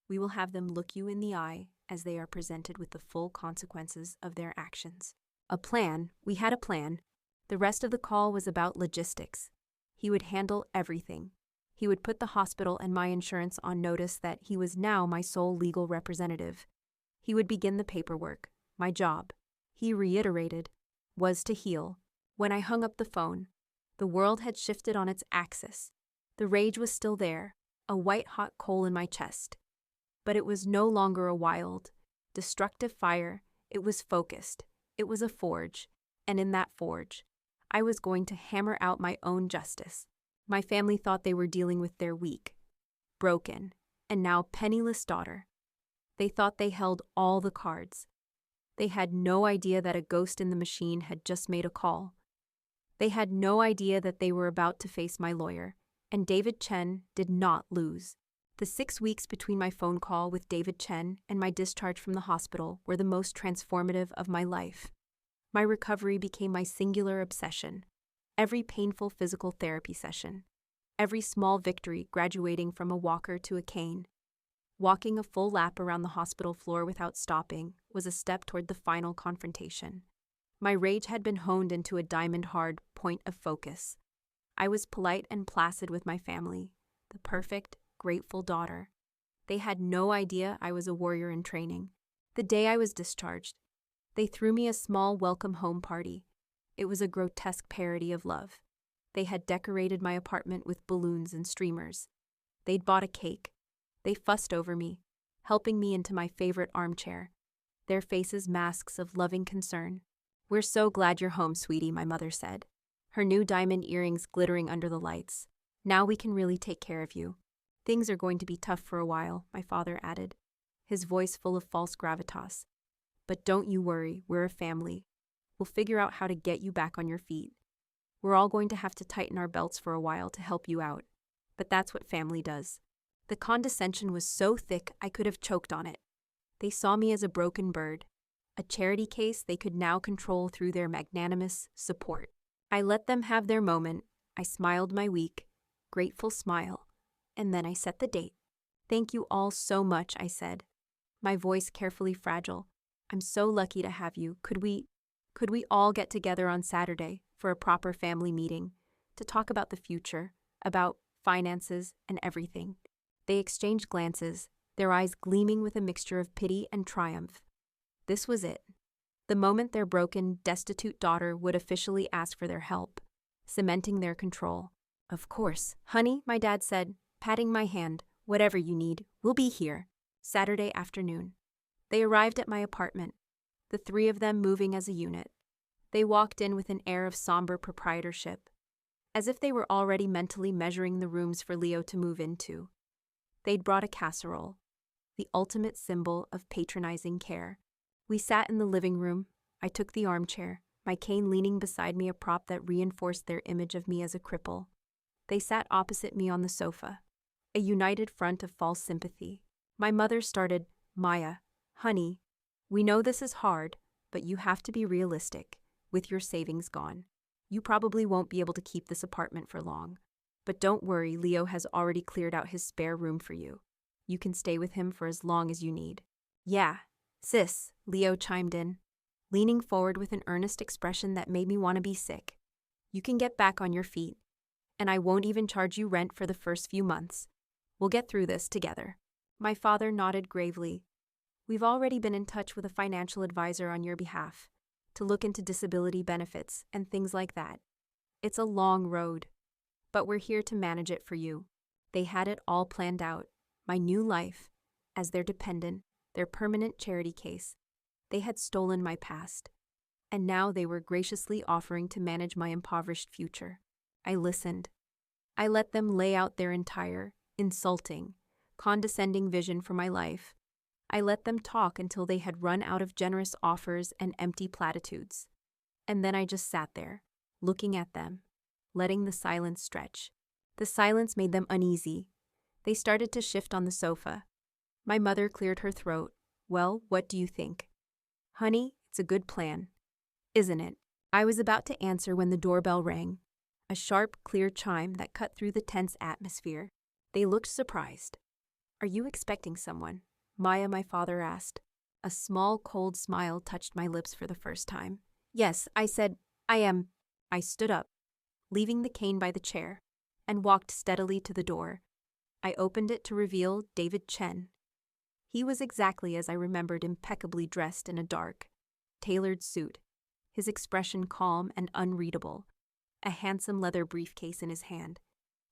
A: We will have them look you in the eye as they are presented with the full consequences of their actions. A plan. We had a plan. The rest of the call was about logistics. He would handle everything. He would put the hospital and my insurance on notice that he was now my sole legal representative. He would begin the paperwork. My job, he reiterated, was to heal. When I hung up the phone, the world had shifted on its axis. The rage was still there, a white-hot coal in my chest. But it was no longer a wild, destructive fire. It was focused. It was a forge. And in that forge, I was going to hammer out my own justice. My family thought they were dealing with their weak, broken, and now penniless daughter. They thought they held all the cards. They had no idea that a ghost in the machine had just made a call. They had no idea that they were about to face my lawyer, and David Chen did not lose. The 6 weeks between my phone call with David Chen and my discharge from the hospital were the most transformative of my life. My recovery became my singular obsession. Every painful physical therapy session, every small victory graduating from a walker to a cane. Walking a full lap around the hospital floor without stopping was a step toward the final confrontation. My rage had been honed into a diamond-hard point of focus. I was polite and placid with my family, the perfect, grateful daughter. They had no idea I was a warrior in training. The day I was discharged, they threw me a small welcome home party. It was a grotesque parody of love. They had decorated my apartment with balloons and streamers. They'd bought a cake. They fussed over me, helping me into my favorite armchair, their faces masks of loving concern. "We're so glad you're home, sweetie," my mother said, her new diamond earrings glittering under the lights. "Now we can really take care of you. Things are going to be tough for a while," my father added, his voice full of false gravitas. "But don't you worry, we're a family. We'll figure out how to get you back on your feet. We're all going to have to tighten our belts for a while to help you out. But that's what family does. The condescension was so thick I could have choked on it. They saw me as a broken bird, a charity case they could now control through their magnanimous support. I let them have their moment. I smiled my weak, grateful smile, and then I set the date. "Thank you all so much," I said, my voice carefully fragile. "I'm so lucky to have you. Could we all get together on Saturday for a proper family meeting to talk about the future, about finances and everything?" They exchanged glances, their eyes gleaming with a mixture of pity and triumph. This was it. The moment their broken, destitute daughter would officially ask for their help, cementing their control. "Of course, honey," my dad said, patting my hand. "Whatever you need, we'll be here." Saturday afternoon. They arrived at my apartment, the three of them moving as a unit. They walked in with an air of somber proprietorship, as if they were already mentally measuring the rooms for Leo to move into. They'd brought a casserole, the ultimate symbol of patronizing care. We sat in the living room. I took the armchair, my cane leaning beside me, a prop that reinforced their image of me as a cripple. They sat opposite me on the sofa, a united front of false sympathy. My mother started, "Maya, honey, we know this is hard, but you have to be realistic. With your savings gone, you probably won't be able to keep this apartment for long. But don't worry, Leo has already cleared out his spare room for you. You can stay with him for as long as you need." "Yeah, sis," Leo chimed in, leaning forward with an earnest expression that made me want to be sick. "You can get back on your feet, and I won't even charge you rent for the first few months. We'll get through this together." My father nodded gravely. "We've already been in touch with a financial advisor on your behalf to look into disability benefits and things like that. It's a long road, but we're here to manage it for you." They had it all planned out. My new life, as their dependent, their permanent charity case. They had stolen my past, and now they were graciously offering to manage my impoverished future. I listened. I let them lay out their entire, insulting, condescending vision for my life. I let them talk until they had run out of generous offers and empty platitudes. And then I just sat there, looking at them, letting the silence stretch. The silence made them uneasy. They started to shift on the sofa. My mother cleared her throat. "Well, what do you think?" "Honey, it's a good plan, isn't it?" I was about to answer when the doorbell rang, a sharp, clear chime that cut through the tense atmosphere. They looked surprised. "Are you expecting someone?" Maya, my father asked. A small, cold smile touched my lips for the first time. "Yes," I said, "I am." I stood up, leaving the cane by the chair, and walked steadily to the door. I opened it to reveal David Chen. He was exactly as I remembered, impeccably dressed in a dark, tailored suit, his expression calm and unreadable, a handsome leather briefcase in his hand.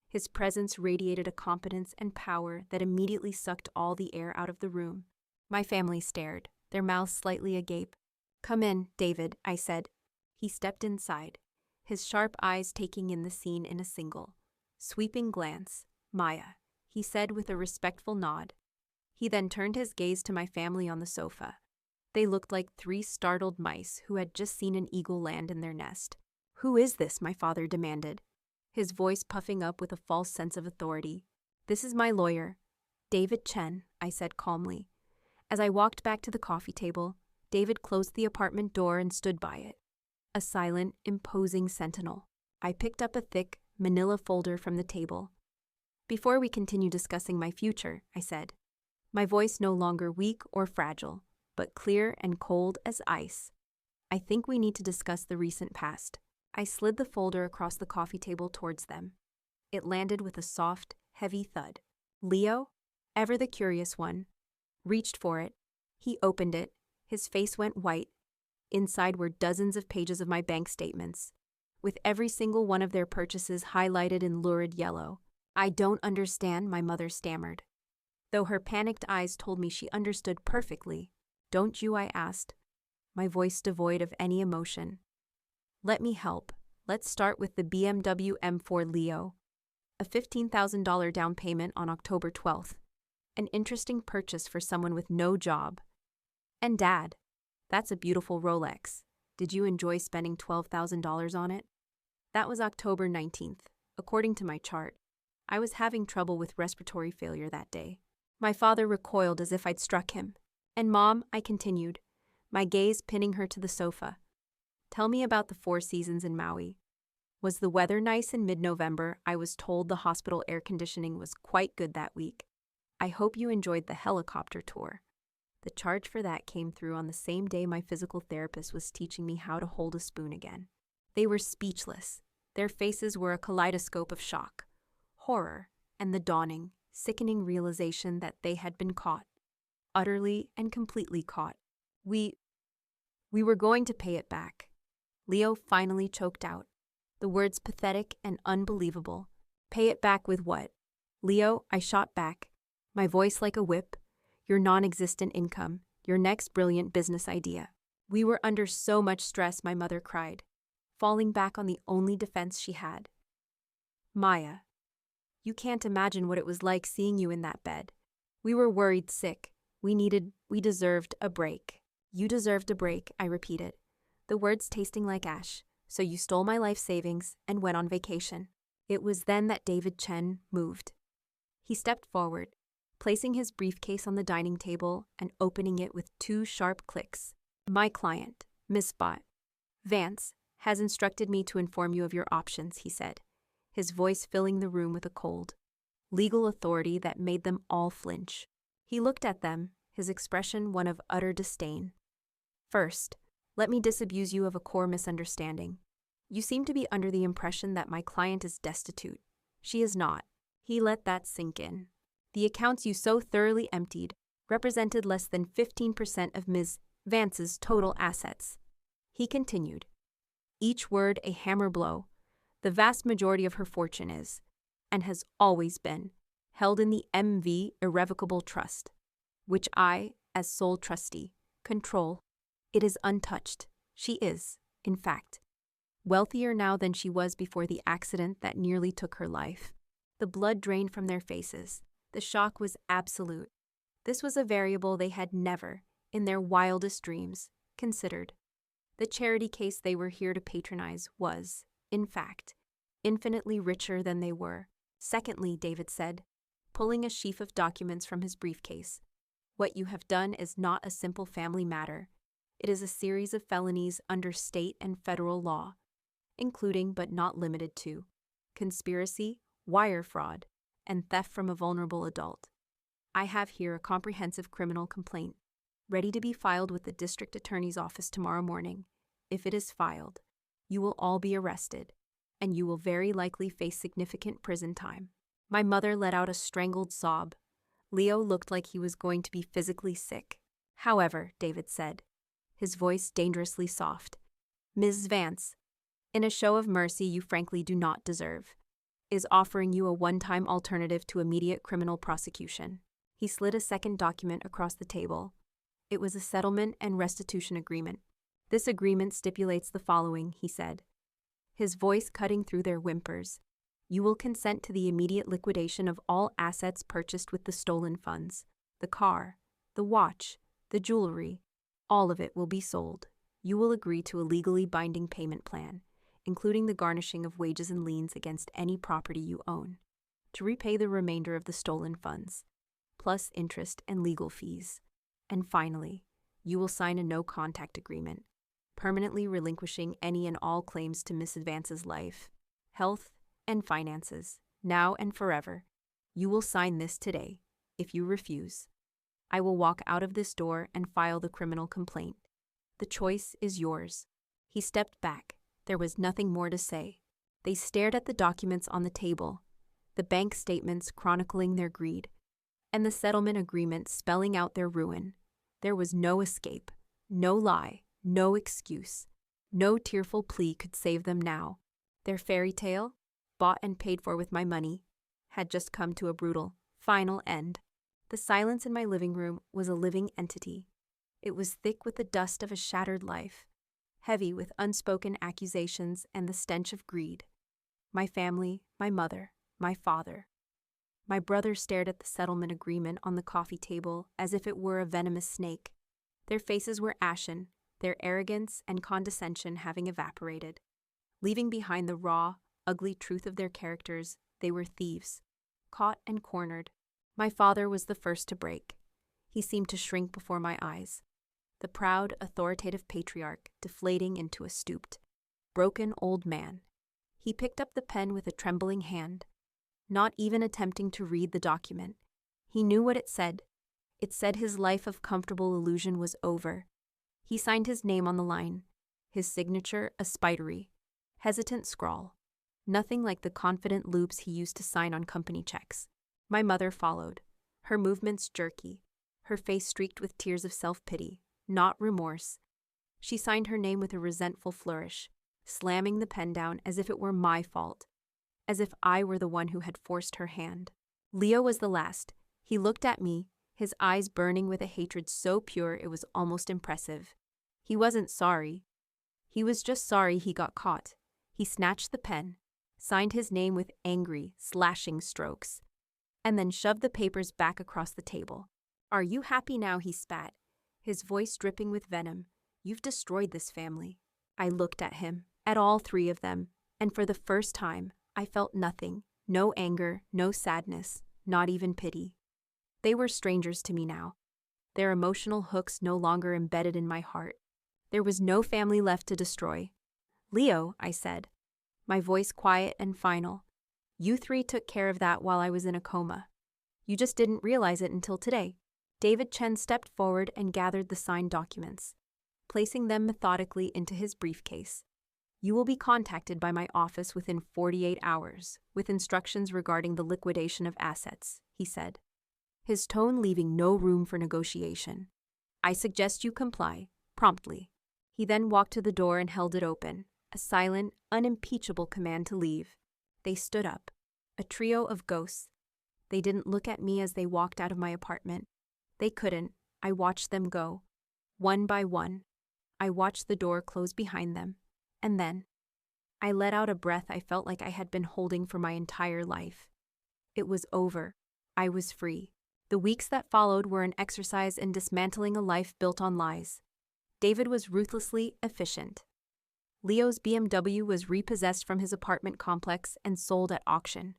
A: His presence radiated a competence and power that immediately sucked all the air out of the room. My family stared, their mouths slightly agape. "Come in, David," I said. He stepped inside, his sharp eyes taking in the scene in a single, sweeping glance. "Maya," he said with a respectful nod. He then turned his gaze to my family on the sofa. They looked like three startled mice who had just seen an eagle land in their nest. "Who is this?" my father demanded, his voice puffing up with a false sense of authority. "This is my lawyer, David Chen," I said calmly. As I walked back to the coffee table, David closed the apartment door and stood by it, a silent, imposing sentinel. I picked up a thick, manila folder from the table. "Before we continue discussing my future," I said, my voice no longer weak or fragile, but clear and cold as ice, "I think we need to discuss the recent past." I slid the folder across the coffee table towards them. It landed with a soft, heavy thud. Leo, ever the curious one, reached for it. He opened it. His face went white. Inside were dozens of pages of my bank statements, with every single one of their purchases highlighted in lurid yellow. "I don't understand," my mother stammered, though her panicked eyes told me she understood perfectly. "Don't you?" I asked, my voice devoid of any emotion. "Let me help. Let's start with the BMW M4 Leo. A $15,000 down payment on October 12th. An interesting purchase for someone with no job. And Dad, that's a beautiful Rolex. Did you enjoy spending $12,000 on it?" That was October 19th, according to my chart. I was having trouble with respiratory failure that day. My father recoiled as if I'd struck him. And Mom, I continued, my gaze pinning her to the sofa. Tell me about the 4 seasons in Maui. Was the weather nice in mid-November? I was told the hospital air conditioning was quite good that week. I hope you enjoyed the helicopter tour. The charge for that came through on the same day my physical therapist was teaching me how to hold a spoon again. They were speechless. Their faces were a kaleidoscope of shock, horror, and the dawning, sickening realization that they had been caught. Utterly and completely caught. We were going to pay it back. Leo finally choked out. The words pathetic and unbelievable. Pay it back with what? Leo, I shot back, my voice like a whip. Your non-existent income, your next brilliant business idea. We were under so much stress, my mother cried, falling back on the only defense she had. Maya, you can't imagine what it was like seeing you in that bed. We were worried sick. We deserved a break. You deserved a break, I repeated, the words tasting like ash. So you stole my life savings and went on vacation. It was then that David Chen moved. He stepped forward, placing his briefcase on the dining table and opening it with 2 sharp clicks. My client, Miss Vance, has instructed me to inform you of your options, he said, his voice filling the room with a cold, legal authority that made them all flinch. He looked at them, his expression one of utter disdain. First, let me disabuse you of a core misunderstanding. You seem to be under the impression that my client is destitute. She is not. He let that sink in. The accounts you so thoroughly emptied represented less than 15% of Ms. Vance's total assets. He continued, each word a hammer blow. The vast majority of her fortune is, and has always been, held in the MV Irrevocable Trust, which I, as sole trustee, control. It is untouched. She is, in fact, wealthier now than she was before the accident that nearly took her life. The blood drained from their faces. The shock was absolute. This was a variable they had never, in their wildest dreams, considered. The charity case they were here to patronize was, in fact, infinitely richer than they were. Secondly, David said, pulling a sheaf of documents from his briefcase, what you have done is not a simple family matter. It is a series of felonies under state and federal law, including but not limited to conspiracy, wire fraud, and theft from a vulnerable adult. I have here a comprehensive criminal complaint, ready to be filed with the district attorney's office tomorrow morning. If it is filed, you will all be arrested, and you will very likely face significant prison time. My mother let out a strangled sob. Leo looked like he was going to be physically sick. However, David said, his voice dangerously soft, Ms. Vance, in a show of mercy you frankly do not deserve, is offering you a one-time alternative to immediate criminal prosecution. He slid a second document across the table. It was a settlement and restitution agreement. This agreement stipulates the following, he said, his voice cutting through their whimpers. You will consent to the immediate liquidation of all assets purchased with the stolen funds. The car, the watch, the jewelry, all of it will be sold. You will agree to a legally binding payment plan, including the garnishing of wages and liens against any property you own, to repay the remainder of the stolen funds, plus interest and legal fees. And finally, you will sign a no-contact agreement, permanently relinquishing any and all claims to Miss Vance's life, health, and finances, now and forever. You will sign this today. If you refuse, I will walk out of this door and file the criminal complaint. The choice is yours. He stepped back. There was nothing more to say. They stared at the documents on the table, the bank statements chronicling their greed, and the settlement agreement spelling out their ruin. There was no escape, no lie, no excuse. No tearful plea could save them now. Their fairy tale, bought and paid for with my money, had just come to a brutal, final end. The silence in my living room was a living entity. It was thick with the dust of a shattered life, heavy with unspoken accusations and the stench of greed. My family, my mother, my father. My brother stared at the settlement agreement on the coffee table as if it were a venomous snake. Their faces were ashen, their arrogance and condescension having evaporated. Leaving behind the raw, ugly truth of their characters, they were thieves. caught and cornered. My father was the first to break. He seemed to shrink before my eyes, the proud, authoritative patriarch deflating into a stooped, broken old man. He picked up the pen with a trembling hand, not even attempting to read the document. He knew what it said. It said his life of comfortable illusion was over. He signed his name on the line, his signature a spidery, hesitant scrawl, nothing like the confident loops he used to sign on company checks. My mother followed, her movements jerky, her face streaked with tears of self-pity, not remorse. She signed her name with a resentful flourish, slamming the pen down as if it were my fault, as if I were the one who had forced her hand. Leo was the last. He looked at me, his eyes burning with a hatred so pure it was almost impressive. He wasn't sorry. He was just sorry he got caught. He snatched the pen, signed his name with angry, slashing strokes, and then shoved the papers back across the table. "Are you happy now?" he spat, his voice dripping with venom. "You've destroyed this family." I looked at him, at all three of them, and for the first time, I felt nothing, no anger, no sadness, not even pity. They were strangers to me now, their emotional hooks no longer embedded in my heart. There was no family left to destroy. "Leo," I said, my voice quiet and final, "you three took care of that while I was in a coma. You just didn't realize it until today." David Chen stepped forward and gathered the signed documents, placing them methodically into his briefcase. "You will be contacted by my office within 48 hours, with instructions regarding the liquidation of assets," he said, his tone leaving no room for negotiation. "I suggest you comply, promptly." He then walked to the door and held it open, a silent, unimpeachable command to leave. They stood up, a trio of ghosts. They didn't look at me as they walked out of my apartment. They couldn't. I watched them go, one by one. I watched the door close behind them, and then I let out a breath I felt like I had been holding for my entire life. It was over. I was free. The weeks that followed were an exercise in dismantling a life built on lies. David was ruthlessly efficient. Leo's BMW was repossessed from his apartment complex and sold at auction.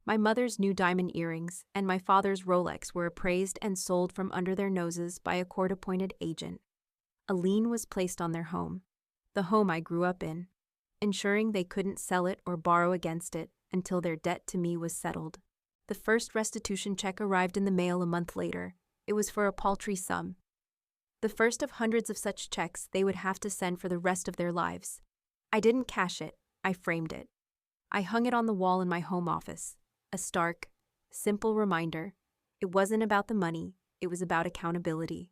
A: My mother's new diamond earrings and my father's Rolex were appraised and sold from under their noses by a court-appointed agent. A lien was placed on their home, the home I grew up in, ensuring they couldn't sell it or borrow against it until their debt to me was settled. The first restitution check arrived in the mail a month later. It was for a paltry sum. The first of hundreds of such checks they would have to send for the rest of their lives. I didn't cash it, I framed it. I hung it on the wall in my home office, a stark, simple reminder. It wasn't about the money, it was about accountability.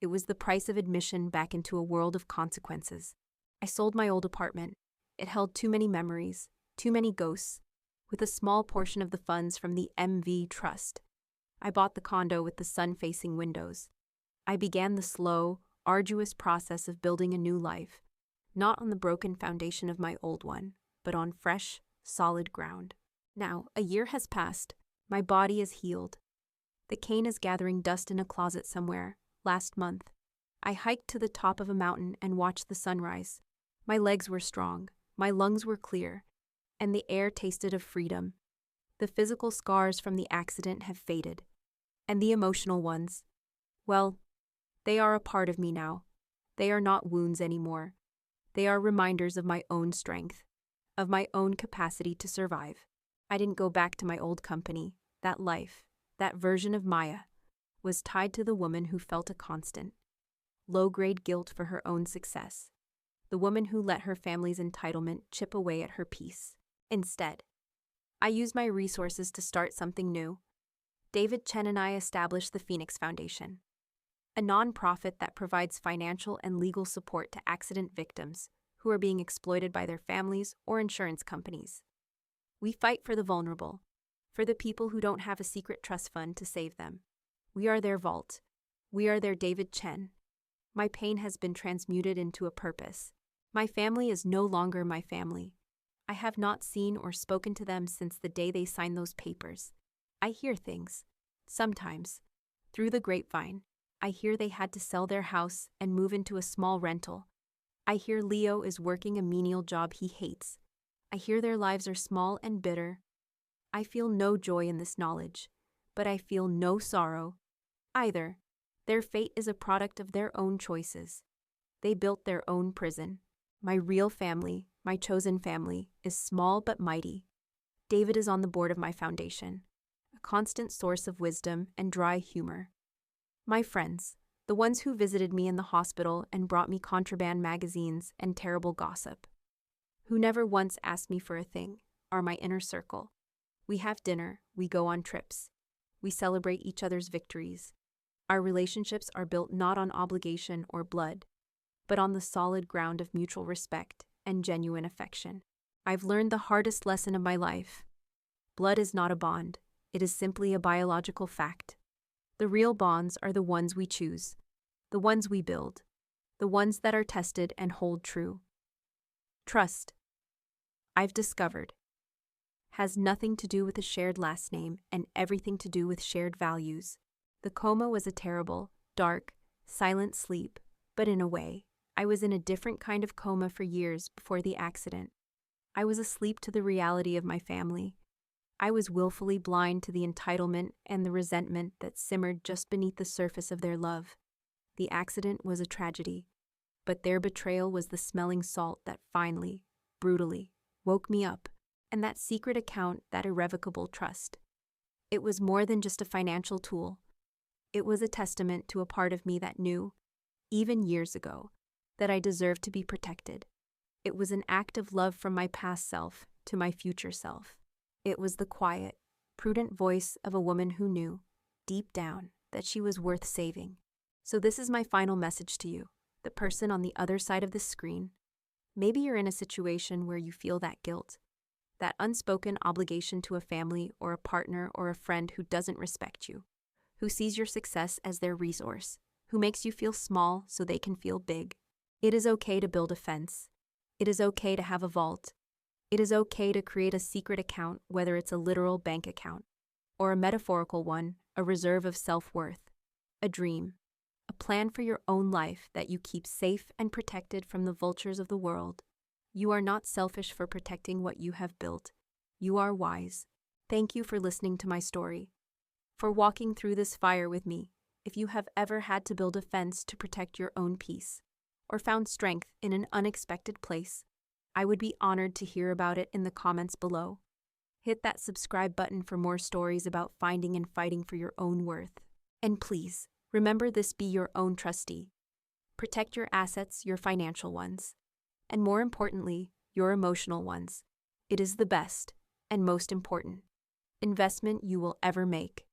A: It was the price of admission back into a world of consequences. I sold my old apartment. It held too many memories, too many ghosts, with a small portion of the funds from the MV Trust. I bought the condo with the sun-facing windows. I began the slow, arduous process of building a new life, not on the broken foundation of my old one, but on fresh, solid ground. Now, a year has passed. My body is healed. The cane is gathering dust in a closet somewhere. Last month, I hiked to the top of a mountain and watched the sunrise. My legs were strong, my lungs were clear, and the air tasted of freedom. The physical scars from the accident have faded, and the emotional ones, well, they are a part of me now. They are not wounds anymore. They are reminders of my own strength, of my own capacity to survive. I didn't go back to my old company. That life, that version of Maya, was tied to the woman who felt a constant, low-grade guilt for her own success, the woman who let her family's entitlement chip away at her peace. Instead, I used my resources to start something new. David Chen and I established the Phoenix Foundation, a nonprofit that provides financial and legal support to accident victims who are being exploited by their families or insurance companies. We fight for the vulnerable, for the people who don't have a secret trust fund to save them. We are their vault. We are their David Chen. My pain has been transmuted into a purpose. My family is no longer my family. I have not seen or spoken to them since the day they signed those papers. I hear things. Sometimes, through the grapevine, I hear they had to sell their house and move into a small rental. I hear Leo is working a menial job he hates. I hear their lives are small and bitter. I feel no joy in this knowledge, but I feel no sorrow either. Their fate is a product of their own choices. They built their own prison. My real family, my chosen family, is small but mighty. David is on the board of my foundation, a constant source of wisdom and dry humor. My friends, the ones who visited me in the hospital and brought me contraband magazines and terrible gossip, who never once asked me for a thing, are my inner circle. We have dinner, we go on trips, we celebrate each other's victories. Our relationships are built not on obligation or blood, but on the solid ground of mutual respect and genuine affection. I've learned the hardest lesson of my life. Blood is not a bond, it is simply a biological fact. The real bonds are the ones we choose, the ones we build, the ones that are tested and hold true. Trust, I've discovered, has nothing to do with a shared last name and everything to do with shared values. The coma was a terrible, dark, silent sleep, but in a way, I was in a different kind of coma for years before the accident. I was asleep to the reality of my family. I was willfully blind to the entitlement and the resentment that simmered just beneath the surface of their love. The accident was a tragedy, but their betrayal was the smelling salt that finally, brutally, woke me up, and that secret account, that irrevocable trust. It was more than just a financial tool. It was a testament to a part of me that knew, even years ago, that I deserved to be protected. It was an act of love from my past self to my future self. It was the quiet, prudent voice of a woman who knew, deep down, that she was worth saving. So this is my final message to you, the person on the other side of the screen. Maybe you're in a situation where you feel that guilt, that unspoken obligation to a family or a partner or a friend who doesn't respect you, who sees your success as their resource, who makes you feel small so they can feel big. It is okay to build a fence. It is okay to have a vault. It is okay to create a secret account, whether it's a literal bank account or a metaphorical one, a reserve of self-worth, a dream, a plan for your own life that you keep safe and protected from the vultures of the world. You are not selfish for protecting what you have built. You are wise. Thank you for listening to my story, for walking through this fire with me. If you have ever had to build a fence to protect your own peace, or found strength in an unexpected place, I would be honored to hear about it in the comments below. Hit that subscribe button for more stories about finding and fighting for your own worth. And please, remember this: be your own trustee. Protect your assets, your financial ones, and more importantly, your emotional ones. It is the best and most important investment you will ever make.